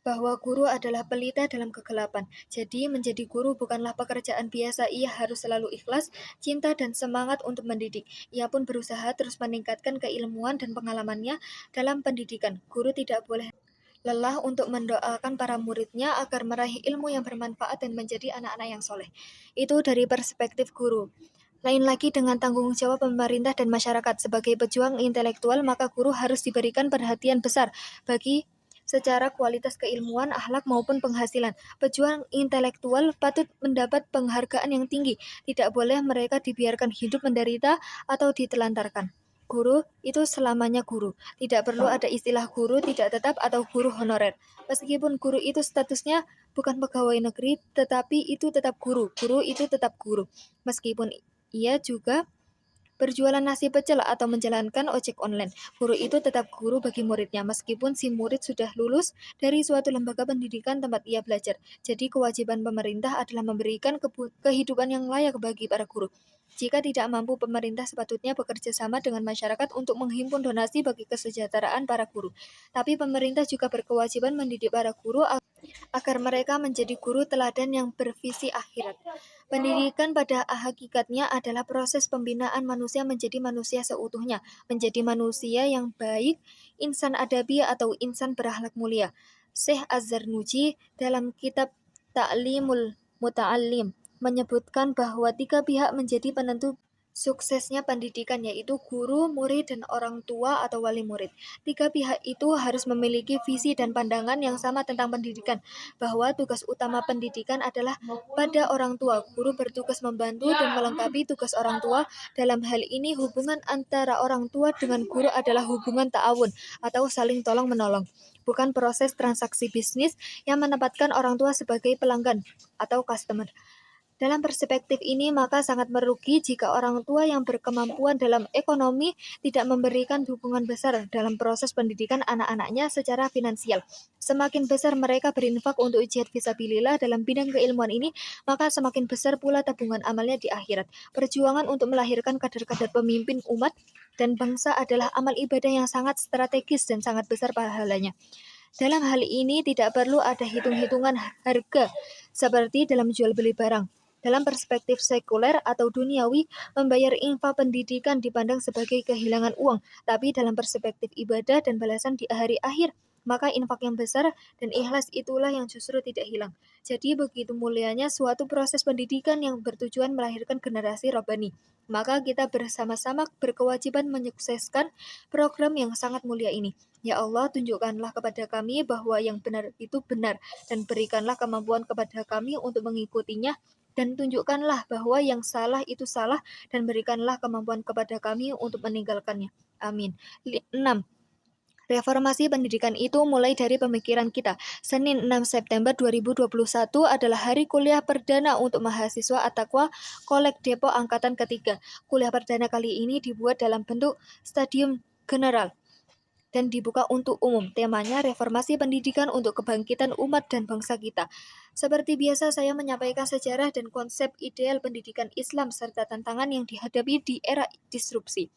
bahwa guru adalah pelita dalam kegelapan. Jadi menjadi guru bukanlah pekerjaan biasa, ia harus selalu ikhlas, cinta dan semangat untuk mendidik. Ia pun berusaha terus meningkatkan keilmuan dan pengalamannya dalam pendidikan. Guru tidak boleh lelah untuk mendoakan para muridnya agar meraih ilmu yang bermanfaat dan menjadi anak-anak yang soleh. Itu dari perspektif guru. Lain lagi dengan tanggung jawab pemerintah dan masyarakat. Sebagai pejuang intelektual, maka guru harus diberikan perhatian besar bagi secara kualitas keilmuan, akhlak maupun penghasilan. Pejuang intelektual patut mendapat penghargaan yang tinggi. Tidak boleh mereka dibiarkan hidup menderita atau ditelantarkan. Guru itu selamanya guru. Tidak perlu ada istilah guru tidak tetap atau guru honorer. Meskipun guru itu statusnya bukan pegawai negeri, tetapi itu tetap guru. Guru itu tetap guru. Meskipun ia juga berjualan nasi pecel atau menjalankan ojek online. Guru itu tetap guru bagi muridnya, meskipun si murid sudah lulus dari suatu lembaga pendidikan tempat ia belajar. Jadi kewajiban pemerintah adalah memberikan kehidupan yang layak bagi para guru. Jika tidak mampu, pemerintah sepatutnya bekerja sama dengan masyarakat untuk menghimpun donasi bagi kesejahteraan para guru. Tapi pemerintah juga berkewajiban mendidik para guru agar mereka menjadi guru teladan yang bervisi akhirat. Pendidikan pada hakikatnya adalah proses pembinaan manusia menjadi manusia seutuhnya, menjadi manusia yang baik, insan adabi atau insan berakhlak mulia. Syekh Az-Zarnuji dalam kitab Ta'limul Muta'allim menyebutkan bahwa 3 pihak menjadi penentu suksesnya pendidikan, yaitu guru, murid, dan orang tua atau wali murid. 3 pihak itu harus memiliki visi dan pandangan yang sama tentang pendidikan, bahwa tugas utama pendidikan adalah pada orang tua. Guru bertugas membantu dan melengkapi tugas orang tua. Dalam hal ini, hubungan antara orang tua dengan guru adalah hubungan ta'awun atau saling tolong-menolong, bukan proses transaksi bisnis yang menempatkan orang tua sebagai pelanggan atau customer. Dalam perspektif ini, maka sangat merugi jika orang tua yang berkemampuan dalam ekonomi tidak memberikan dukungan besar dalam proses pendidikan anak-anaknya secara finansial. Semakin besar mereka berinfak untuk jihad fisabilillah dalam bidang keilmuan ini, maka semakin besar pula tabungan amalnya di akhirat. Perjuangan untuk melahirkan kader-kader pemimpin umat dan bangsa adalah amal ibadah yang sangat strategis dan sangat besar pahalanya. Dalam hal ini tidak perlu ada hitung-hitungan harga seperti dalam jual beli barang. Dalam perspektif sekuler atau duniawi, membayar infak pendidikan dipandang sebagai kehilangan uang, tapi dalam perspektif ibadah dan balasan di hari akhir, maka infak yang besar dan ikhlas itulah yang justru tidak hilang. Jadi begitu mulianya suatu proses pendidikan yang bertujuan melahirkan generasi Rabbani. Maka kita bersama-sama berkewajiban menyukseskan program yang sangat mulia ini. Ya Allah, tunjukkanlah kepada kami bahwa yang benar itu benar, dan berikanlah kemampuan kepada kami untuk mengikutinya, dan tunjukkanlah bahwa yang salah itu salah, dan berikanlah kemampuan kepada kami untuk meninggalkannya. Amin. 6. Reformasi pendidikan itu mulai dari pemikiran kita. Senin 6 September 2021 adalah hari kuliah perdana untuk mahasiswa At-Taqwa Kolek Depok Angkatan Ketiga. Kuliah perdana kali ini dibuat dalam bentuk stadium general dan dibuka untuk umum. Temanya reformasi pendidikan untuk kebangkitan umat dan bangsa kita. Seperti biasa, saya menyampaikan sejarah dan konsep ideal pendidikan Islam serta tantangan yang dihadapi di era disrupsi.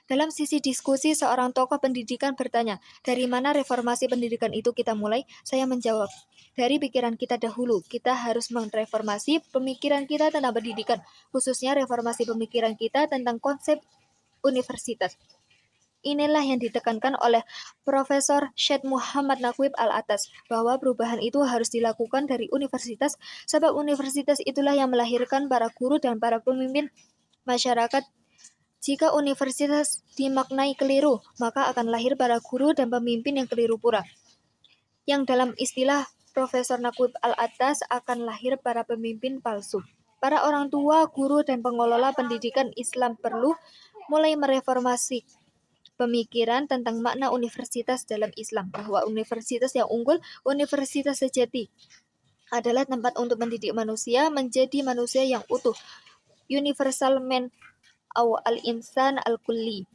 Dalam sisi diskusi, seorang tokoh pendidikan bertanya, dari mana reformasi pendidikan itu kita mulai? Saya menjawab, dari pikiran kita dahulu. Kita harus mereformasi pemikiran kita tentang pendidikan, khususnya reformasi pemikiran kita tentang konsep universitas. Inilah yang ditekankan oleh Profesor Syed Muhammad Naqib Al-Atas, bahwa perubahan itu harus dilakukan dari universitas, sebab universitas itulah yang melahirkan para guru dan para pemimpin masyarakat. Jika universitas dimaknai keliru, maka akan lahir para guru dan pemimpin yang keliru pula. Yang dalam istilah Profesor Naqib Al-Atas akan lahir para pemimpin palsu. Para orang tua, guru, dan pengelola pendidikan Islam perlu mulai mereformasi pemikiran tentang makna universitas dalam Islam, bahwa universitas yang unggul, universitas sejati, adalah tempat untuk mendidik manusia menjadi manusia yang utuh, universal man atau al-insan al-kulli,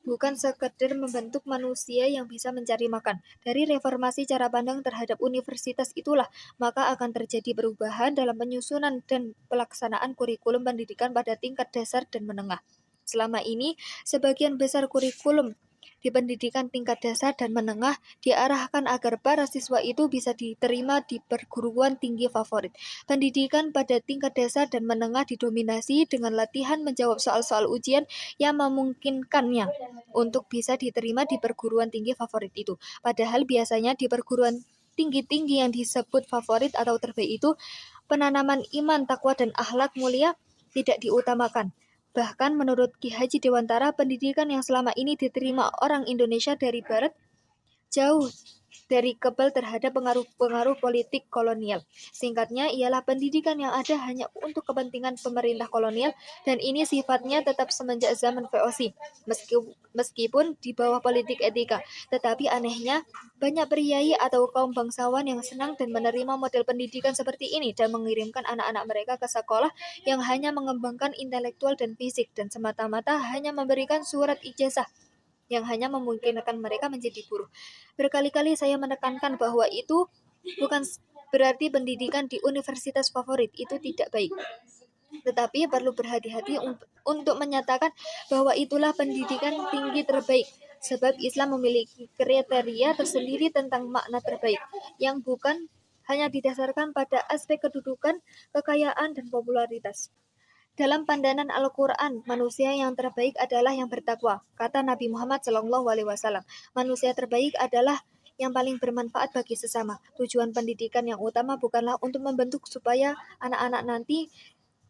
bukan sekedar membentuk manusia yang bisa mencari makan. Dari reformasi cara pandang terhadap universitas itulah, maka akan terjadi perubahan dalam penyusunan dan pelaksanaan kurikulum pendidikan pada tingkat dasar dan menengah. Selama ini, sebagian besar kurikulum di pendidikan tingkat dasar dan menengah diarahkan agar para siswa itu bisa diterima di perguruan tinggi favorit. Pendidikan pada tingkat dasar dan menengah didominasi dengan latihan menjawab soal-soal ujian yang memungkinkannya untuk bisa diterima di perguruan tinggi favorit itu. Padahal biasanya di perguruan tinggi-tinggi yang disebut favorit atau terbaik itu, penanaman iman, takwa, dan akhlak mulia tidak diutamakan. Bahkan menurut Ki Haji Dewantara, pendidikan yang selama ini diterima orang Indonesia dari Barat jauh dari kebal terhadap pengaruh-pengaruh politik kolonial. Singkatnya, ialah pendidikan yang ada hanya untuk kepentingan pemerintah kolonial, dan ini sifatnya tetap semenjak zaman VOC, meskipun di bawah politik etika. Tetapi anehnya, banyak priai atau kaum bangsawan yang senang dan menerima model pendidikan seperti ini dan mengirimkan anak-anak mereka ke sekolah yang hanya mengembangkan intelektual dan fisik dan semata-mata hanya memberikan surat ijazah yang hanya memungkinkan mereka menjadi buruh. Berkali-kali saya menekankan bahwa itu bukan berarti pendidikan di universitas favorit itu tidak baik. Tetapi perlu berhati-hati untuk menyatakan bahwa itulah pendidikan tinggi terbaik, sebab Islam memiliki kriteria tersendiri tentang makna terbaik, yang bukan hanya didasarkan pada aspek kedudukan, kekayaan, dan popularitas. Dalam pandangan Al-Quran, manusia yang terbaik adalah yang bertakwa. Kata Nabi Muhammad SAW, manusia terbaik adalah yang paling bermanfaat bagi sesama. Tujuan pendidikan yang utama bukanlah untuk membentuk supaya anak-anak nanti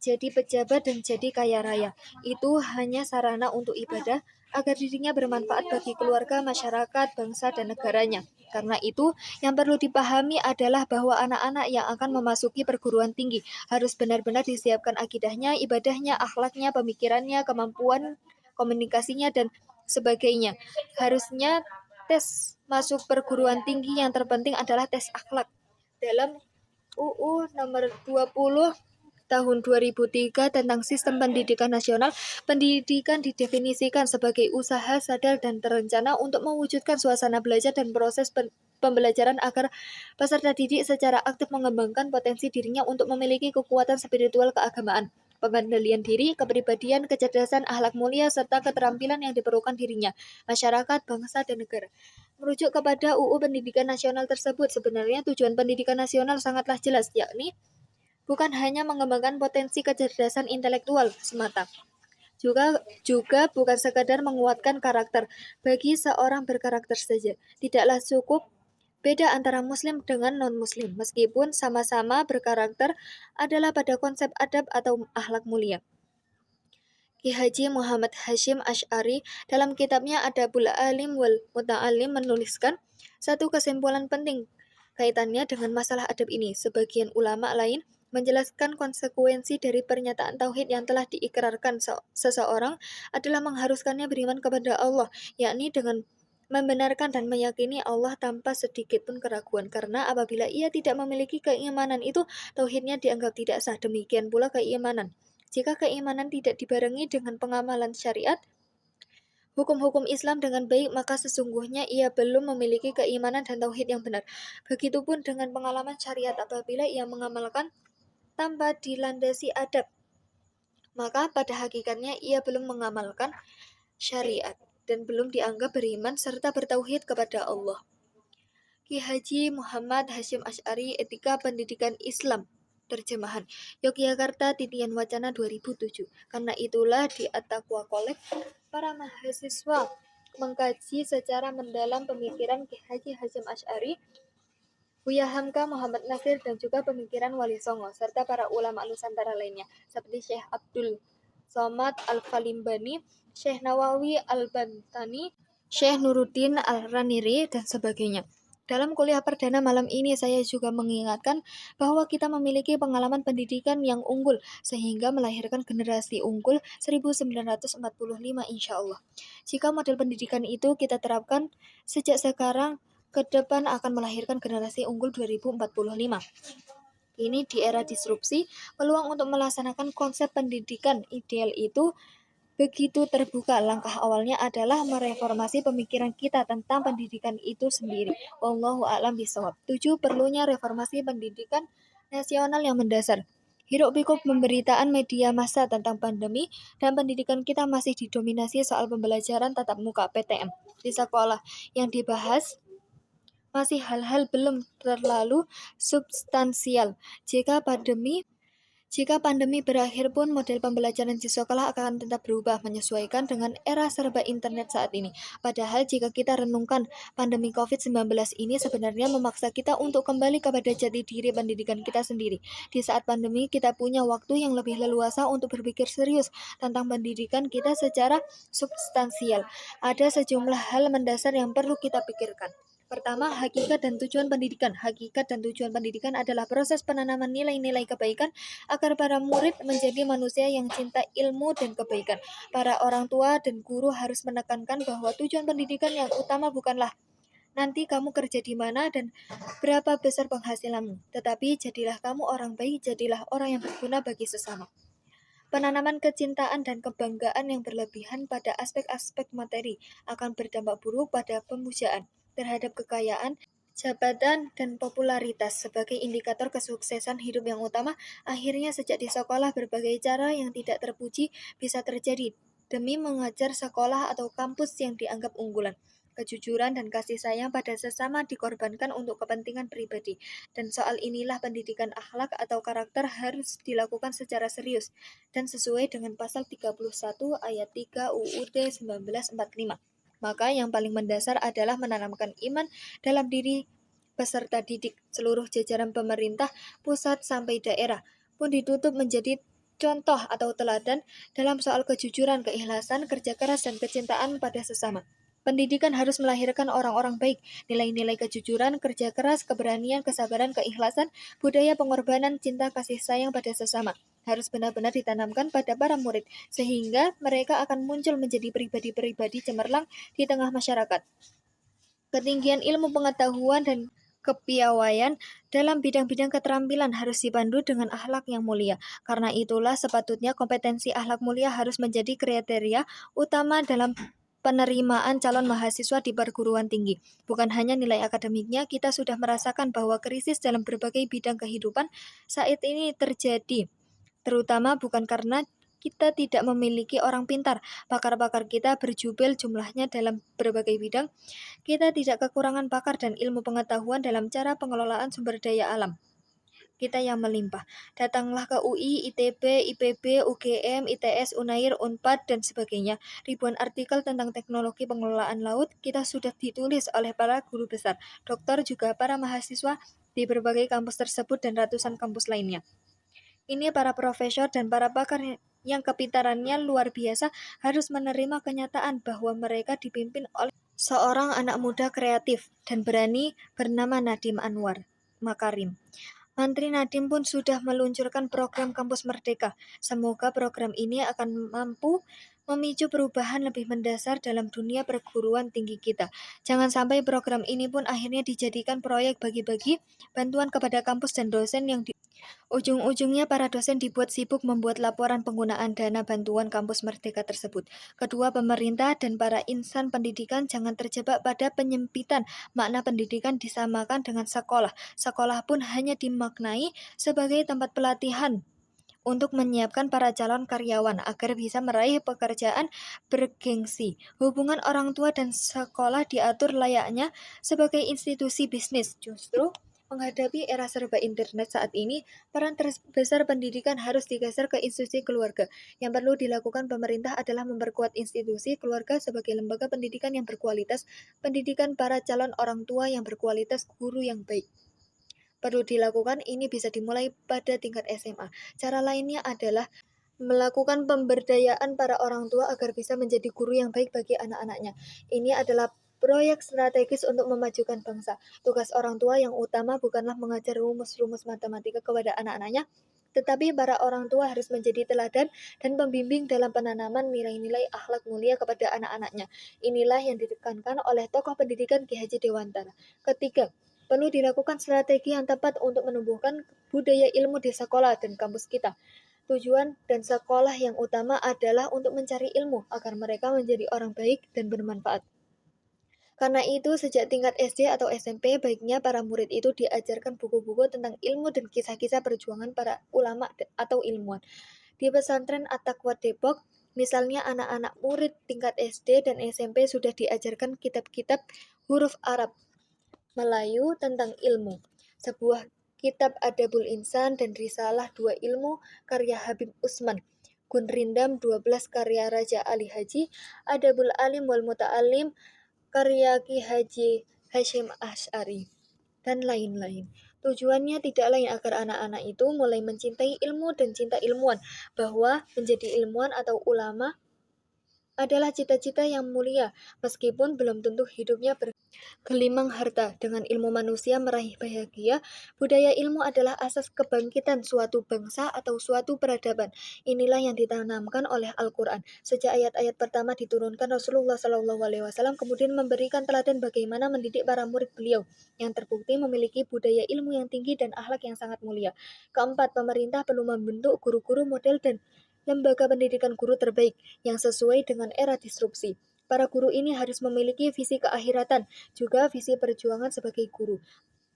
jadi pejabat dan jadi kaya raya. Itu hanya sarana untuk ibadah, agar dirinya bermanfaat bagi keluarga, masyarakat, bangsa, dan negaranya. Karena itu, yang perlu dipahami adalah bahwa anak-anak yang akan memasuki perguruan tinggi harus benar-benar disiapkan akidahnya, ibadahnya, akhlaknya, pemikirannya, kemampuan komunikasinya, dan sebagainya. Harusnya tes masuk perguruan tinggi yang terpenting adalah tes akhlak. Dalam UU nomor 20 tahun 2003 tentang Sistem Pendidikan Nasional, pendidikan didefinisikan sebagai usaha sadar dan terencana untuk mewujudkan suasana belajar dan proses pembelajaran agar peserta didik secara aktif mengembangkan potensi dirinya untuk memiliki kekuatan spiritual keagamaan, pengendalian diri, kepribadian, kecerdasan, akhlak mulia, serta keterampilan yang diperlukan dirinya, masyarakat, bangsa, dan negara. Merujuk kepada UU Pendidikan Nasional tersebut, sebenarnya tujuan pendidikan nasional sangatlah jelas, yakni bukan hanya mengembangkan potensi kecerdasan intelektual semata, juga bukan sekadar menguatkan karakter. Bagi seorang berkarakter saja, tidaklah cukup beda antara muslim dengan non-muslim, meskipun sama-sama berkarakter adalah pada konsep adab atau akhlak mulia. Ki Haji Muhammad Hasyim Asy'ari dalam kitabnya Adabul Alim wal Muta'alim menuliskan satu kesimpulan penting kaitannya dengan masalah adab ini. Sebagian ulama lain menjelaskan konsekuensi dari pernyataan tauhid yang telah diikrarkan seseorang adalah mengharuskannya beriman kepada Allah, yakni dengan membenarkan dan meyakini Allah tanpa sedikit pun keraguan, karena apabila ia tidak memiliki keimanan itu, tauhidnya dianggap tidak sah. Demikian pula keimanan. Jika keimanan tidak dibarengi dengan pengamalan syariat, hukum-hukum Islam dengan baik, maka sesungguhnya ia belum memiliki keimanan dan tauhid yang benar. Begitupun dengan pengalaman syariat, apabila ia mengamalkan tanpa dilandasi adab, maka pada hakikatnya ia belum mengamalkan syariat dan belum dianggap beriman serta bertauhid kepada Allah. Ki Haji Muhammad Hasyim Asy'ari, Etika Pendidikan Islam, terjemahan Yogyakarta Titian Wacana 2007. Karena itulah di At-Taqwa College, para mahasiswa mengkaji secara mendalam pemikiran Ki Haji Hasyim Asy'ari, Buya Hamka, Muhammad Nasir, dan juga pemikiran Wali Songo, serta para ulama Nusantara lainnya, seperti Syekh Abdul Somad Al-Falimbani, Syekh Nawawi Al-Bantani, Syekh Nuruddin Al-Raniri, dan sebagainya. Dalam kuliah perdana malam ini, saya juga mengingatkan bahwa kita memiliki pengalaman pendidikan yang unggul, sehingga melahirkan generasi unggul 1945 insya Allah. Jika model pendidikan itu kita terapkan sejak sekarang, ke depan akan melahirkan generasi unggul 2045. Ini di era disrupsi, peluang untuk melaksanakan konsep pendidikan ideal itu begitu terbuka. Langkah awalnya adalah mereformasi pemikiran kita tentang pendidikan itu sendiri. Wallahu a'lam bishawab. 7. Perlunya reformasi pendidikan nasional yang mendasar. Hiruk-pikuk pemberitaan media massa tentang pandemi dan pendidikan kita masih didominasi soal pembelajaran tatap muka (PTM) di sekolah. Yang dibahas masih hal-hal belum terlalu substansial. Jika pandemi berakhir pun, model pembelajaran di sekolah akan tetap berubah menyesuaikan dengan era serba internet saat ini. Padahal jika kita renungkan, pandemi COVID-19 ini sebenarnya memaksa kita untuk kembali kepada jati diri pendidikan kita sendiri. Di saat pandemi, kita punya waktu yang lebih leluasa untuk berpikir serius tentang pendidikan kita secara substansial. Ada sejumlah hal mendasar yang perlu kita pikirkan. Pertama, hakikat dan tujuan pendidikan. Hakikat dan tujuan pendidikan adalah proses penanaman nilai-nilai kebaikan agar para murid menjadi manusia yang cinta ilmu dan kebaikan. Para orang tua dan guru harus menekankan bahwa tujuan pendidikan yang utama bukanlah nanti kamu kerja di mana dan berapa besar penghasilanmu, tetapi jadilah kamu orang baik, jadilah orang yang berguna bagi sesama. Penanaman kecintaan dan kebanggaan yang berlebihan pada aspek-aspek materi akan berdampak buruk pada pemujaan terhadap kekayaan, jabatan, dan popularitas sebagai indikator kesuksesan hidup yang utama. Akhirnya sejak di sekolah, berbagai cara yang tidak terpuji bisa terjadi demi mengajar sekolah atau kampus yang dianggap unggulan. Kejujuran dan kasih sayang pada sesama dikorbankan untuk kepentingan pribadi. Dan soal inilah pendidikan akhlak atau karakter harus dilakukan secara serius dan sesuai dengan pasal 31 ayat 3 UUD 1945. Maka yang paling mendasar adalah menanamkan iman dalam diri peserta didik. Seluruh jajaran pemerintah, pusat sampai daerah pun ditutup menjadi contoh atau teladan dalam soal kejujuran, keikhlasan, kerja keras, dan kecintaan pada sesama. Pendidikan harus melahirkan orang-orang baik, nilai-nilai kejujuran, kerja keras, keberanian, kesabaran, keikhlasan, budaya pengorbanan, cinta kasih sayang pada sesama. Harus benar-benar ditanamkan pada para murid, sehingga mereka akan muncul menjadi pribadi-pribadi cemerlang di tengah masyarakat. Ketinggian ilmu pengetahuan dan kepiawaian dalam bidang-bidang keterampilan harus dipandu dengan akhlak yang mulia. Karena itulah sepatutnya kompetensi akhlak mulia harus menjadi kriteria utama dalam penerimaan calon mahasiswa di perguruan tinggi. Bukan hanya nilai akademiknya, kita sudah merasakan bahwa krisis dalam berbagai bidang kehidupan saat ini terjadi, terutama bukan karena kita tidak memiliki orang pintar. Pakar-pakar kita berjubel jumlahnya dalam berbagai bidang. Kita tidak kekurangan pakar dan ilmu pengetahuan dalam cara pengelolaan sumber daya alam kita yang melimpah. Datanglah ke UI, ITB, IPB, UGM, ITS, Unair, Unpad, dan sebagainya. Ribuan artikel tentang teknologi pengelolaan laut kita sudah ditulis oleh para guru besar, dokter, juga para mahasiswa di berbagai kampus tersebut dan ratusan kampus lainnya. Ini para profesor dan para pakar yang kepintarannya luar biasa harus menerima kenyataan bahwa mereka dipimpin oleh seorang anak muda kreatif dan berani bernama Nadiem Anwar Makarim. Menteri Nadiem pun sudah meluncurkan program Kampus Merdeka. Semoga program ini akan mampu memicu perubahan lebih mendasar dalam dunia perguruan tinggi kita. Jangan sampai program ini pun akhirnya dijadikan proyek bagi-bagi bantuan kepada kampus dan dosen yang ujung-ujungnya para dosen dibuat sibuk membuat laporan penggunaan dana bantuan Kampus Merdeka tersebut. Kedua, pemerintah dan para insan pendidikan jangan terjebak pada penyempitan makna pendidikan disamakan dengan sekolah. Sekolah pun hanya dimaknai sebagai tempat pelatihan untuk menyiapkan para calon karyawan agar bisa meraih pekerjaan bergengsi. Hubungan orang tua dan sekolah diatur layaknya sebagai institusi bisnis. Justru menghadapi era serba internet saat ini, peran terbesar pendidikan harus digeser ke institusi keluarga. Yang perlu dilakukan pemerintah adalah memperkuat institusi keluarga sebagai lembaga pendidikan yang berkualitas, pendidikan para calon orang tua yang berkualitas, guru yang baik. Perlu dilakukan, ini bisa dimulai pada tingkat SMA. Cara lainnya adalah melakukan pemberdayaan para orang tua agar bisa menjadi guru yang baik bagi anak-anaknya. Ini adalah proyek strategis untuk memajukan bangsa. Tugas orang tua yang utama bukanlah mengajar rumus-rumus matematika kepada anak-anaknya, tetapi para orang tua harus menjadi teladan dan pembimbing dalam penanaman nilai-nilai akhlak mulia kepada anak-anaknya. Inilah yang ditekankan oleh tokoh pendidikan Ki Haji Dewantara. Ketiga, perlu dilakukan strategi yang tepat untuk menumbuhkan budaya ilmu di sekolah dan kampus kita. Tujuan dan sekolah yang utama adalah untuk mencari ilmu agar mereka menjadi orang baik dan bermanfaat. Karena itu, sejak tingkat SD atau SMP, baiknya para murid itu diajarkan buku-buku tentang ilmu dan kisah-kisah perjuangan para ulama atau ilmuwan. Di pesantren At-Taqwa Depok, misalnya anak-anak murid tingkat SD dan SMP sudah diajarkan kitab-kitab huruf Arab Melayu tentang ilmu. Sebuah kitab Adabul Insan dan Risalah Dua Ilmu karya Habib Usman. Gunrindam 12 karya Raja Ali Haji, Adabul Alim wal Muta'alim karya Ki Haji Hashim Asy'ari, dan lain-lain. Tujuannya tidak lain agar anak-anak itu mulai mencintai ilmu dan cinta ilmuwan, bahwa menjadi ilmuwan atau ulama adalah cita-cita yang mulia, meskipun belum tentu hidupnya bergelimang harta. Dengan ilmu manusia meraih bahagia, budaya ilmu adalah asas kebangkitan suatu bangsa atau suatu peradaban. Inilah yang ditanamkan oleh Al-Quran. Sejak ayat-ayat pertama diturunkan, Rasulullah SAW kemudian memberikan teladan bagaimana mendidik para murid beliau, yang terbukti memiliki budaya ilmu yang tinggi dan akhlak yang sangat mulia. Keempat, pemerintah perlu membentuk guru-guru model dan lembaga pendidikan guru terbaik yang sesuai dengan era disrupsi. Para guru ini harus memiliki visi keakhiratan, juga visi perjuangan sebagai guru,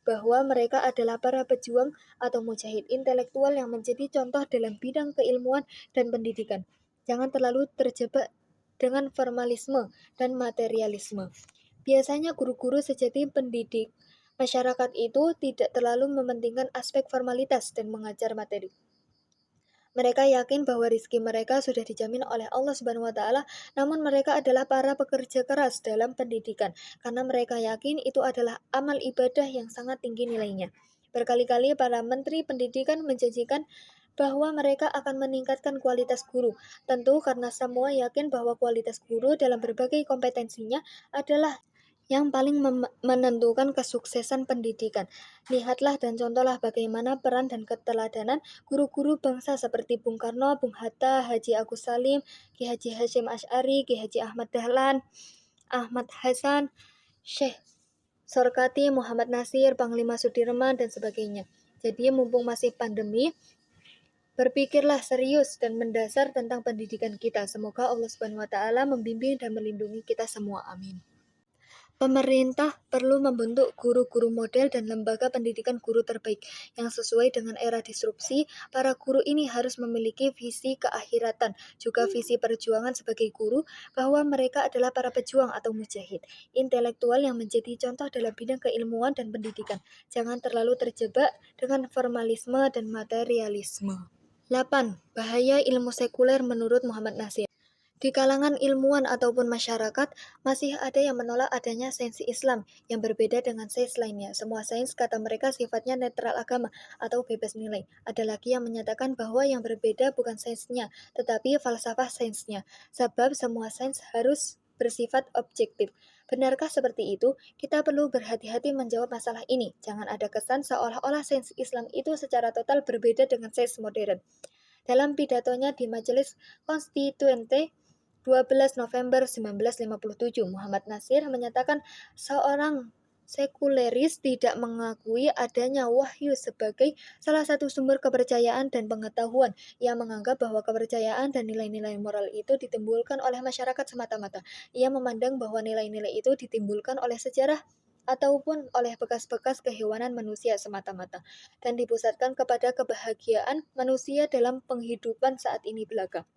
bahwa mereka adalah para pejuang atau mujahid intelektual yang menjadi contoh dalam bidang keilmuan dan pendidikan. Jangan terlalu terjebak dengan formalisme dan materialisme. Biasanya guru-guru sejati pendidik masyarakat itu tidak terlalu mementingkan aspek formalitas dan mengajar materi. Mereka yakin bahwa rizki mereka sudah dijamin oleh Allah Subhanahu wa Ta'ala, namun mereka adalah para pekerja keras dalam pendidikan, karena mereka yakin itu adalah amal ibadah yang sangat tinggi nilainya. Berkali-kali para menteri pendidikan menjanjikan bahwa mereka akan meningkatkan kualitas guru. Tentu karena semua yakin bahwa kualitas guru dalam berbagai kompetensinya adalah yang paling menentukan kesuksesan pendidikan. Lihatlah dan contohlah bagaimana peran dan keteladanan guru-guru bangsa seperti Bung Karno, Bung Hatta, Haji Agus Salim, Ki Haji Hashim Asy'ari, Ki Haji Ahmad Dahlan, Ahmad Hasan, Syekh Sorkati, Muhammad Nasir, Panglima Sudirman, dan sebagainya. Jadi mumpung masih pandemi, berpikirlah serius dan mendasar tentang pendidikan kita. Semoga Allah Subhanahu wa Ta'ala membimbing dan melindungi kita semua. Amin. Pemerintah perlu membentuk guru-guru model dan lembaga pendidikan guru terbaik yang sesuai dengan era disrupsi. Para guru ini harus memiliki visi keakhiratan, juga visi perjuangan sebagai guru, bahwa mereka adalah para pejuang atau mujahid intelektual yang menjadi contoh dalam bidang keilmuan dan pendidikan. Jangan terlalu terjebak dengan formalisme dan materialisme. 8. Bahaya ilmu sekuler menurut Muhammad Nasir. Di kalangan ilmuwan ataupun masyarakat, masih ada yang menolak adanya sains Islam yang berbeda dengan sains lainnya. Semua sains, kata mereka, sifatnya netral agama atau bebas nilai. Ada lagi yang menyatakan bahwa yang berbeda bukan sainsnya, tetapi falsafah sainsnya. Sebab semua sains harus bersifat objektif. Benarkah seperti itu? Kita perlu berhati-hati menjawab masalah ini. Jangan ada kesan seolah-olah sains Islam itu secara total berbeda dengan sains modern. Dalam pidatonya di Majelis Konstituente 12 November 1957, Muhammad Nasir menyatakan seorang sekuleris tidak mengakui adanya wahyu sebagai salah satu sumber kepercayaan dan pengetahuan. Ia menganggap bahwa kepercayaan dan nilai-nilai moral itu ditimbulkan oleh masyarakat semata-mata. Ia memandang bahwa nilai-nilai itu ditimbulkan oleh sejarah ataupun oleh bekas-bekas kehewanan manusia semata-mata, dan dipusatkan kepada kebahagiaan manusia dalam penghidupan saat ini belaka.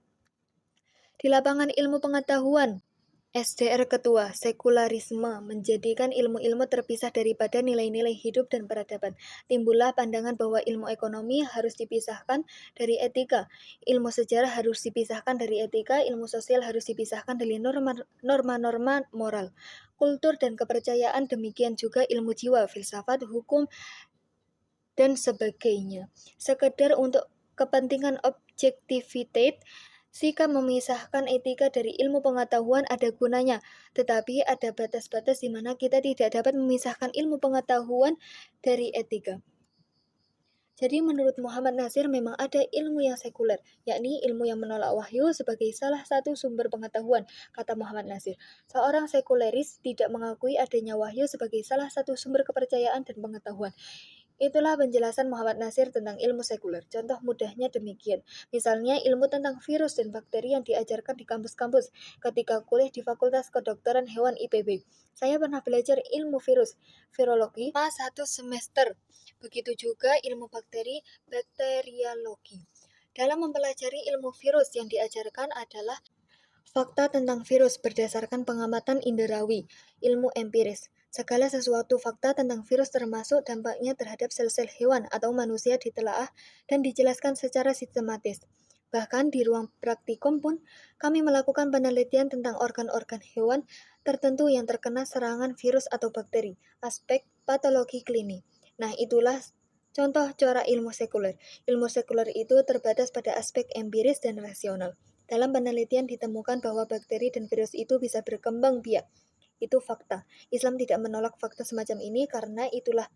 Di lapangan ilmu pengetahuan, SDR Ketua, sekularisme menjadikan ilmu-ilmu terpisah daripada nilai-nilai hidup dan peradaban. Timbullah pandangan bahwa ilmu ekonomi harus dipisahkan dari etika, ilmu sejarah harus dipisahkan dari etika, ilmu sosial harus dipisahkan dari norma-norma moral, kultur, dan kepercayaan. Demikian juga ilmu jiwa, filsafat, hukum, dan sebagainya. Sekedar untuk kepentingan objektivitas, sikap memisahkan etika dari ilmu pengetahuan ada gunanya, tetapi ada batas-batas di mana kita tidak dapat memisahkan ilmu pengetahuan dari etika. Jadi menurut Muhammad Nasir memang ada ilmu yang sekuler, yakni ilmu yang menolak wahyu sebagai salah satu sumber pengetahuan, kata Muhammad Nasir. Seorang sekuleris tidak mengakui adanya wahyu sebagai salah satu sumber kepercayaan dan pengetahuan. Itulah penjelasan Muhammad Nasir tentang ilmu sekuler. Contoh mudahnya demikian. Misalnya ilmu tentang virus dan bakteri yang diajarkan di kampus-kampus ketika kuliah di Fakultas Kedokteran Hewan IPB. Saya pernah belajar ilmu virus, virologi, selama 1 semester. Begitu juga ilmu bakteri, bakteriologi. Dalam mempelajari ilmu virus yang diajarkan adalah fakta tentang virus berdasarkan pengamatan inderawi, ilmu empiris. Segala sesuatu fakta tentang virus termasuk dampaknya terhadap sel-sel hewan atau manusia ditelaah dan dijelaskan secara sistematis. Bahkan di ruang praktikum pun kami melakukan penelitian tentang organ-organ hewan tertentu yang terkena serangan virus atau bakteri, aspek patologi klinis. Nah, itulah contoh cara ilmu sekuler. Ilmu sekuler itu terbatas pada aspek empiris dan rasional. Dalam penelitian ditemukan bahwa bakteri dan virus itu bisa berkembang biak. Itu fakta. Islam tidak menolak fakta semacam ini karena itulah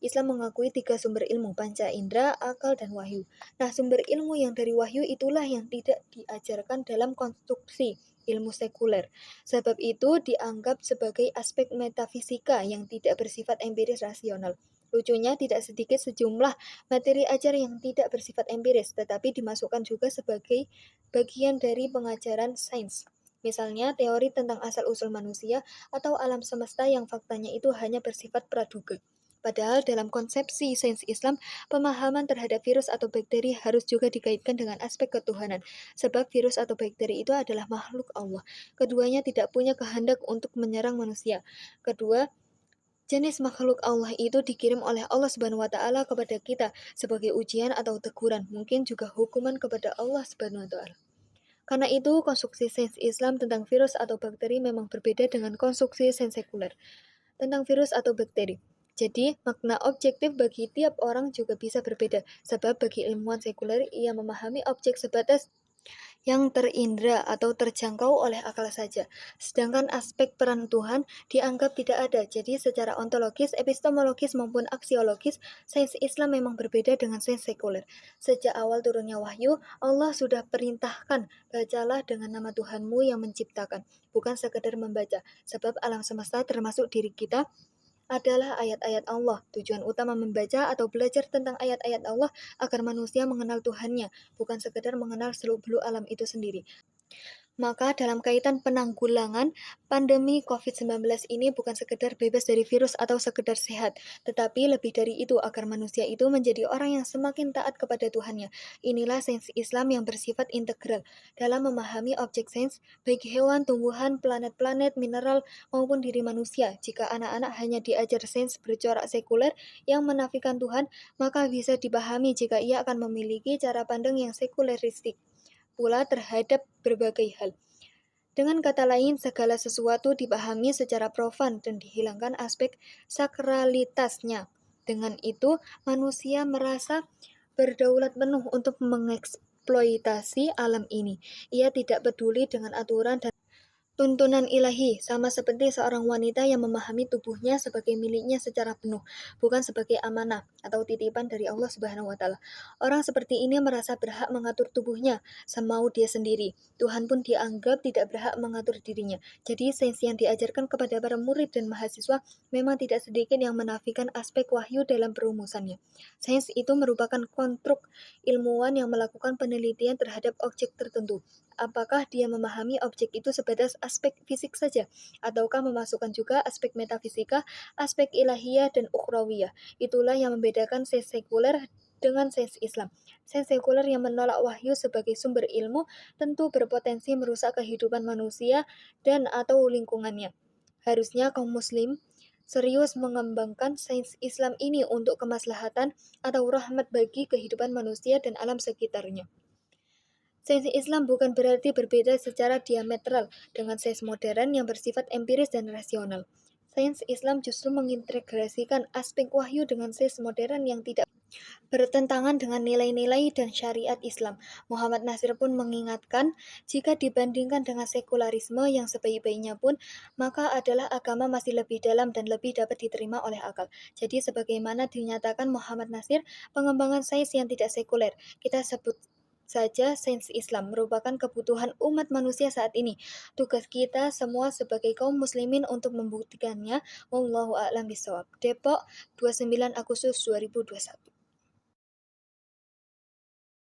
Islam mengakui 3 sumber ilmu, panca indera, akal, dan wahyu. Nah, sumber ilmu yang dari wahyu itulah yang tidak diajarkan dalam konstruksi ilmu sekuler. Sebab itu dianggap sebagai aspek metafisika yang tidak bersifat empiris rasional. Lucunya tidak sedikit sejumlah materi ajar yang tidak bersifat empiris, tetapi dimasukkan juga sebagai bagian dari pengajaran sains. Misalnya teori tentang asal-usul manusia atau alam semesta yang faktanya itu hanya bersifat praduga. Padahal dalam konsepsi sains Islam, pemahaman terhadap virus atau bakteri harus juga dikaitkan dengan aspek ketuhanan, sebab virus atau bakteri itu adalah makhluk Allah. Keduanya tidak punya kehendak untuk menyerang manusia. Kedua, jenis makhluk Allah itu dikirim oleh Allah Subhanahu wa taala kepada kita sebagai ujian atau teguran, mungkin juga hukuman kepada Allah Subhanahu wa taala. Karena itu, konstruksi sains Islam tentang virus atau bakteri memang berbeda dengan konstruksi sains sekuler tentang virus atau bakteri. Jadi, makna objektif bagi tiap orang juga bisa berbeda, sebab bagi ilmuwan sekuler, ia memahami objek sebatas yang terindra atau terjangkau oleh akal saja. Sedangkan aspek peran Tuhan dianggap tidak ada. Jadi secara ontologis, epistemologis maupun aksiologis, sains Islam memang berbeda dengan sains sekuler. Sejak awal turunnya wahyu, Allah sudah perintahkan, bacalah dengan nama Tuhanmu yang menciptakan, bukan sekedar membaca. Sebab alam semesta termasuk diri kita adalah ayat-ayat Allah. Tujuan utama membaca atau belajar tentang ayat-ayat Allah agar manusia mengenal Tuhannya, bukan sekedar mengenal seluk-beluk alam itu sendiri. Maka dalam kaitan penanggulangan pandemi COVID-19 ini bukan sekedar bebas dari virus atau sekedar sehat, tetapi lebih dari itu agar manusia itu menjadi orang yang semakin taat kepada Tuhannya. Inilah sains Islam yang bersifat integral dalam memahami objek sains, baik hewan, tumbuhan, planet-planet, mineral, maupun diri manusia. Jika anak-anak hanya diajar sains bercorak sekuler yang menafikan Tuhan, maka bisa dipahami jika ia akan memiliki cara pandang yang sekuleristik pula terhadap berbagai hal. Dengan kata lain, segala sesuatu dipahami secara profan dan dihilangkan aspek sakralitasnya. Dengan itu, manusia merasa berdaulat penuh untuk mengeksploitasi alam ini. Ia tidak peduli dengan aturan dan tuntunan ilahi, sama seperti seorang wanita yang memahami tubuhnya sebagai miliknya secara penuh, bukan sebagai amanah atau titipan dari Allah Subhanahu wa taala. Orang seperti ini merasa berhak mengatur tubuhnya semau dia sendiri. Tuhan pun dianggap tidak berhak mengatur dirinya. Jadi sains yang diajarkan kepada para murid dan mahasiswa memang tidak sedikit yang menafikan aspek wahyu dalam perumusannya. Sains itu merupakan konstruk ilmuwan yang melakukan penelitian terhadap objek tertentu. Apakah dia memahami objek itu sebatas aspek fisik saja, ataukah memasukkan juga aspek metafisika, aspek ilahiyah, dan ukhrawiyah? Itulah yang membedakan sains sekuler dengan sains Islam. Sains sekuler yang menolak wahyu sebagai sumber ilmu tentu berpotensi merusak kehidupan manusia dan atau lingkungannya. Harusnya kaum muslim serius mengembangkan sains Islam ini untuk kemaslahatan atau rahmat bagi kehidupan manusia dan alam sekitarnya. Sains Islam bukan berarti berbeda secara diametral dengan sains modern yang bersifat empiris dan rasional. Sains Islam justru mengintegrasikan aspek wahyu dengan sains modern yang tidak bertentangan dengan nilai-nilai dan syariat Islam. Muhammad Nasir pun mengingatkan, jika dibandingkan dengan sekularisme yang sebaik-baiknya pun, maka adalah agama masih lebih dalam dan lebih dapat diterima oleh akal. Jadi sebagaimana dinyatakan Muhammad Nasir, pengembangan sains yang tidak sekuler, kita sebut saja sains Islam merupakan kebutuhan umat manusia saat ini. Tugas kita semua sebagai kaum muslimin untuk membuktikannya. Wallahu a'lam bishawab. Depok, 29 Agustus 2021.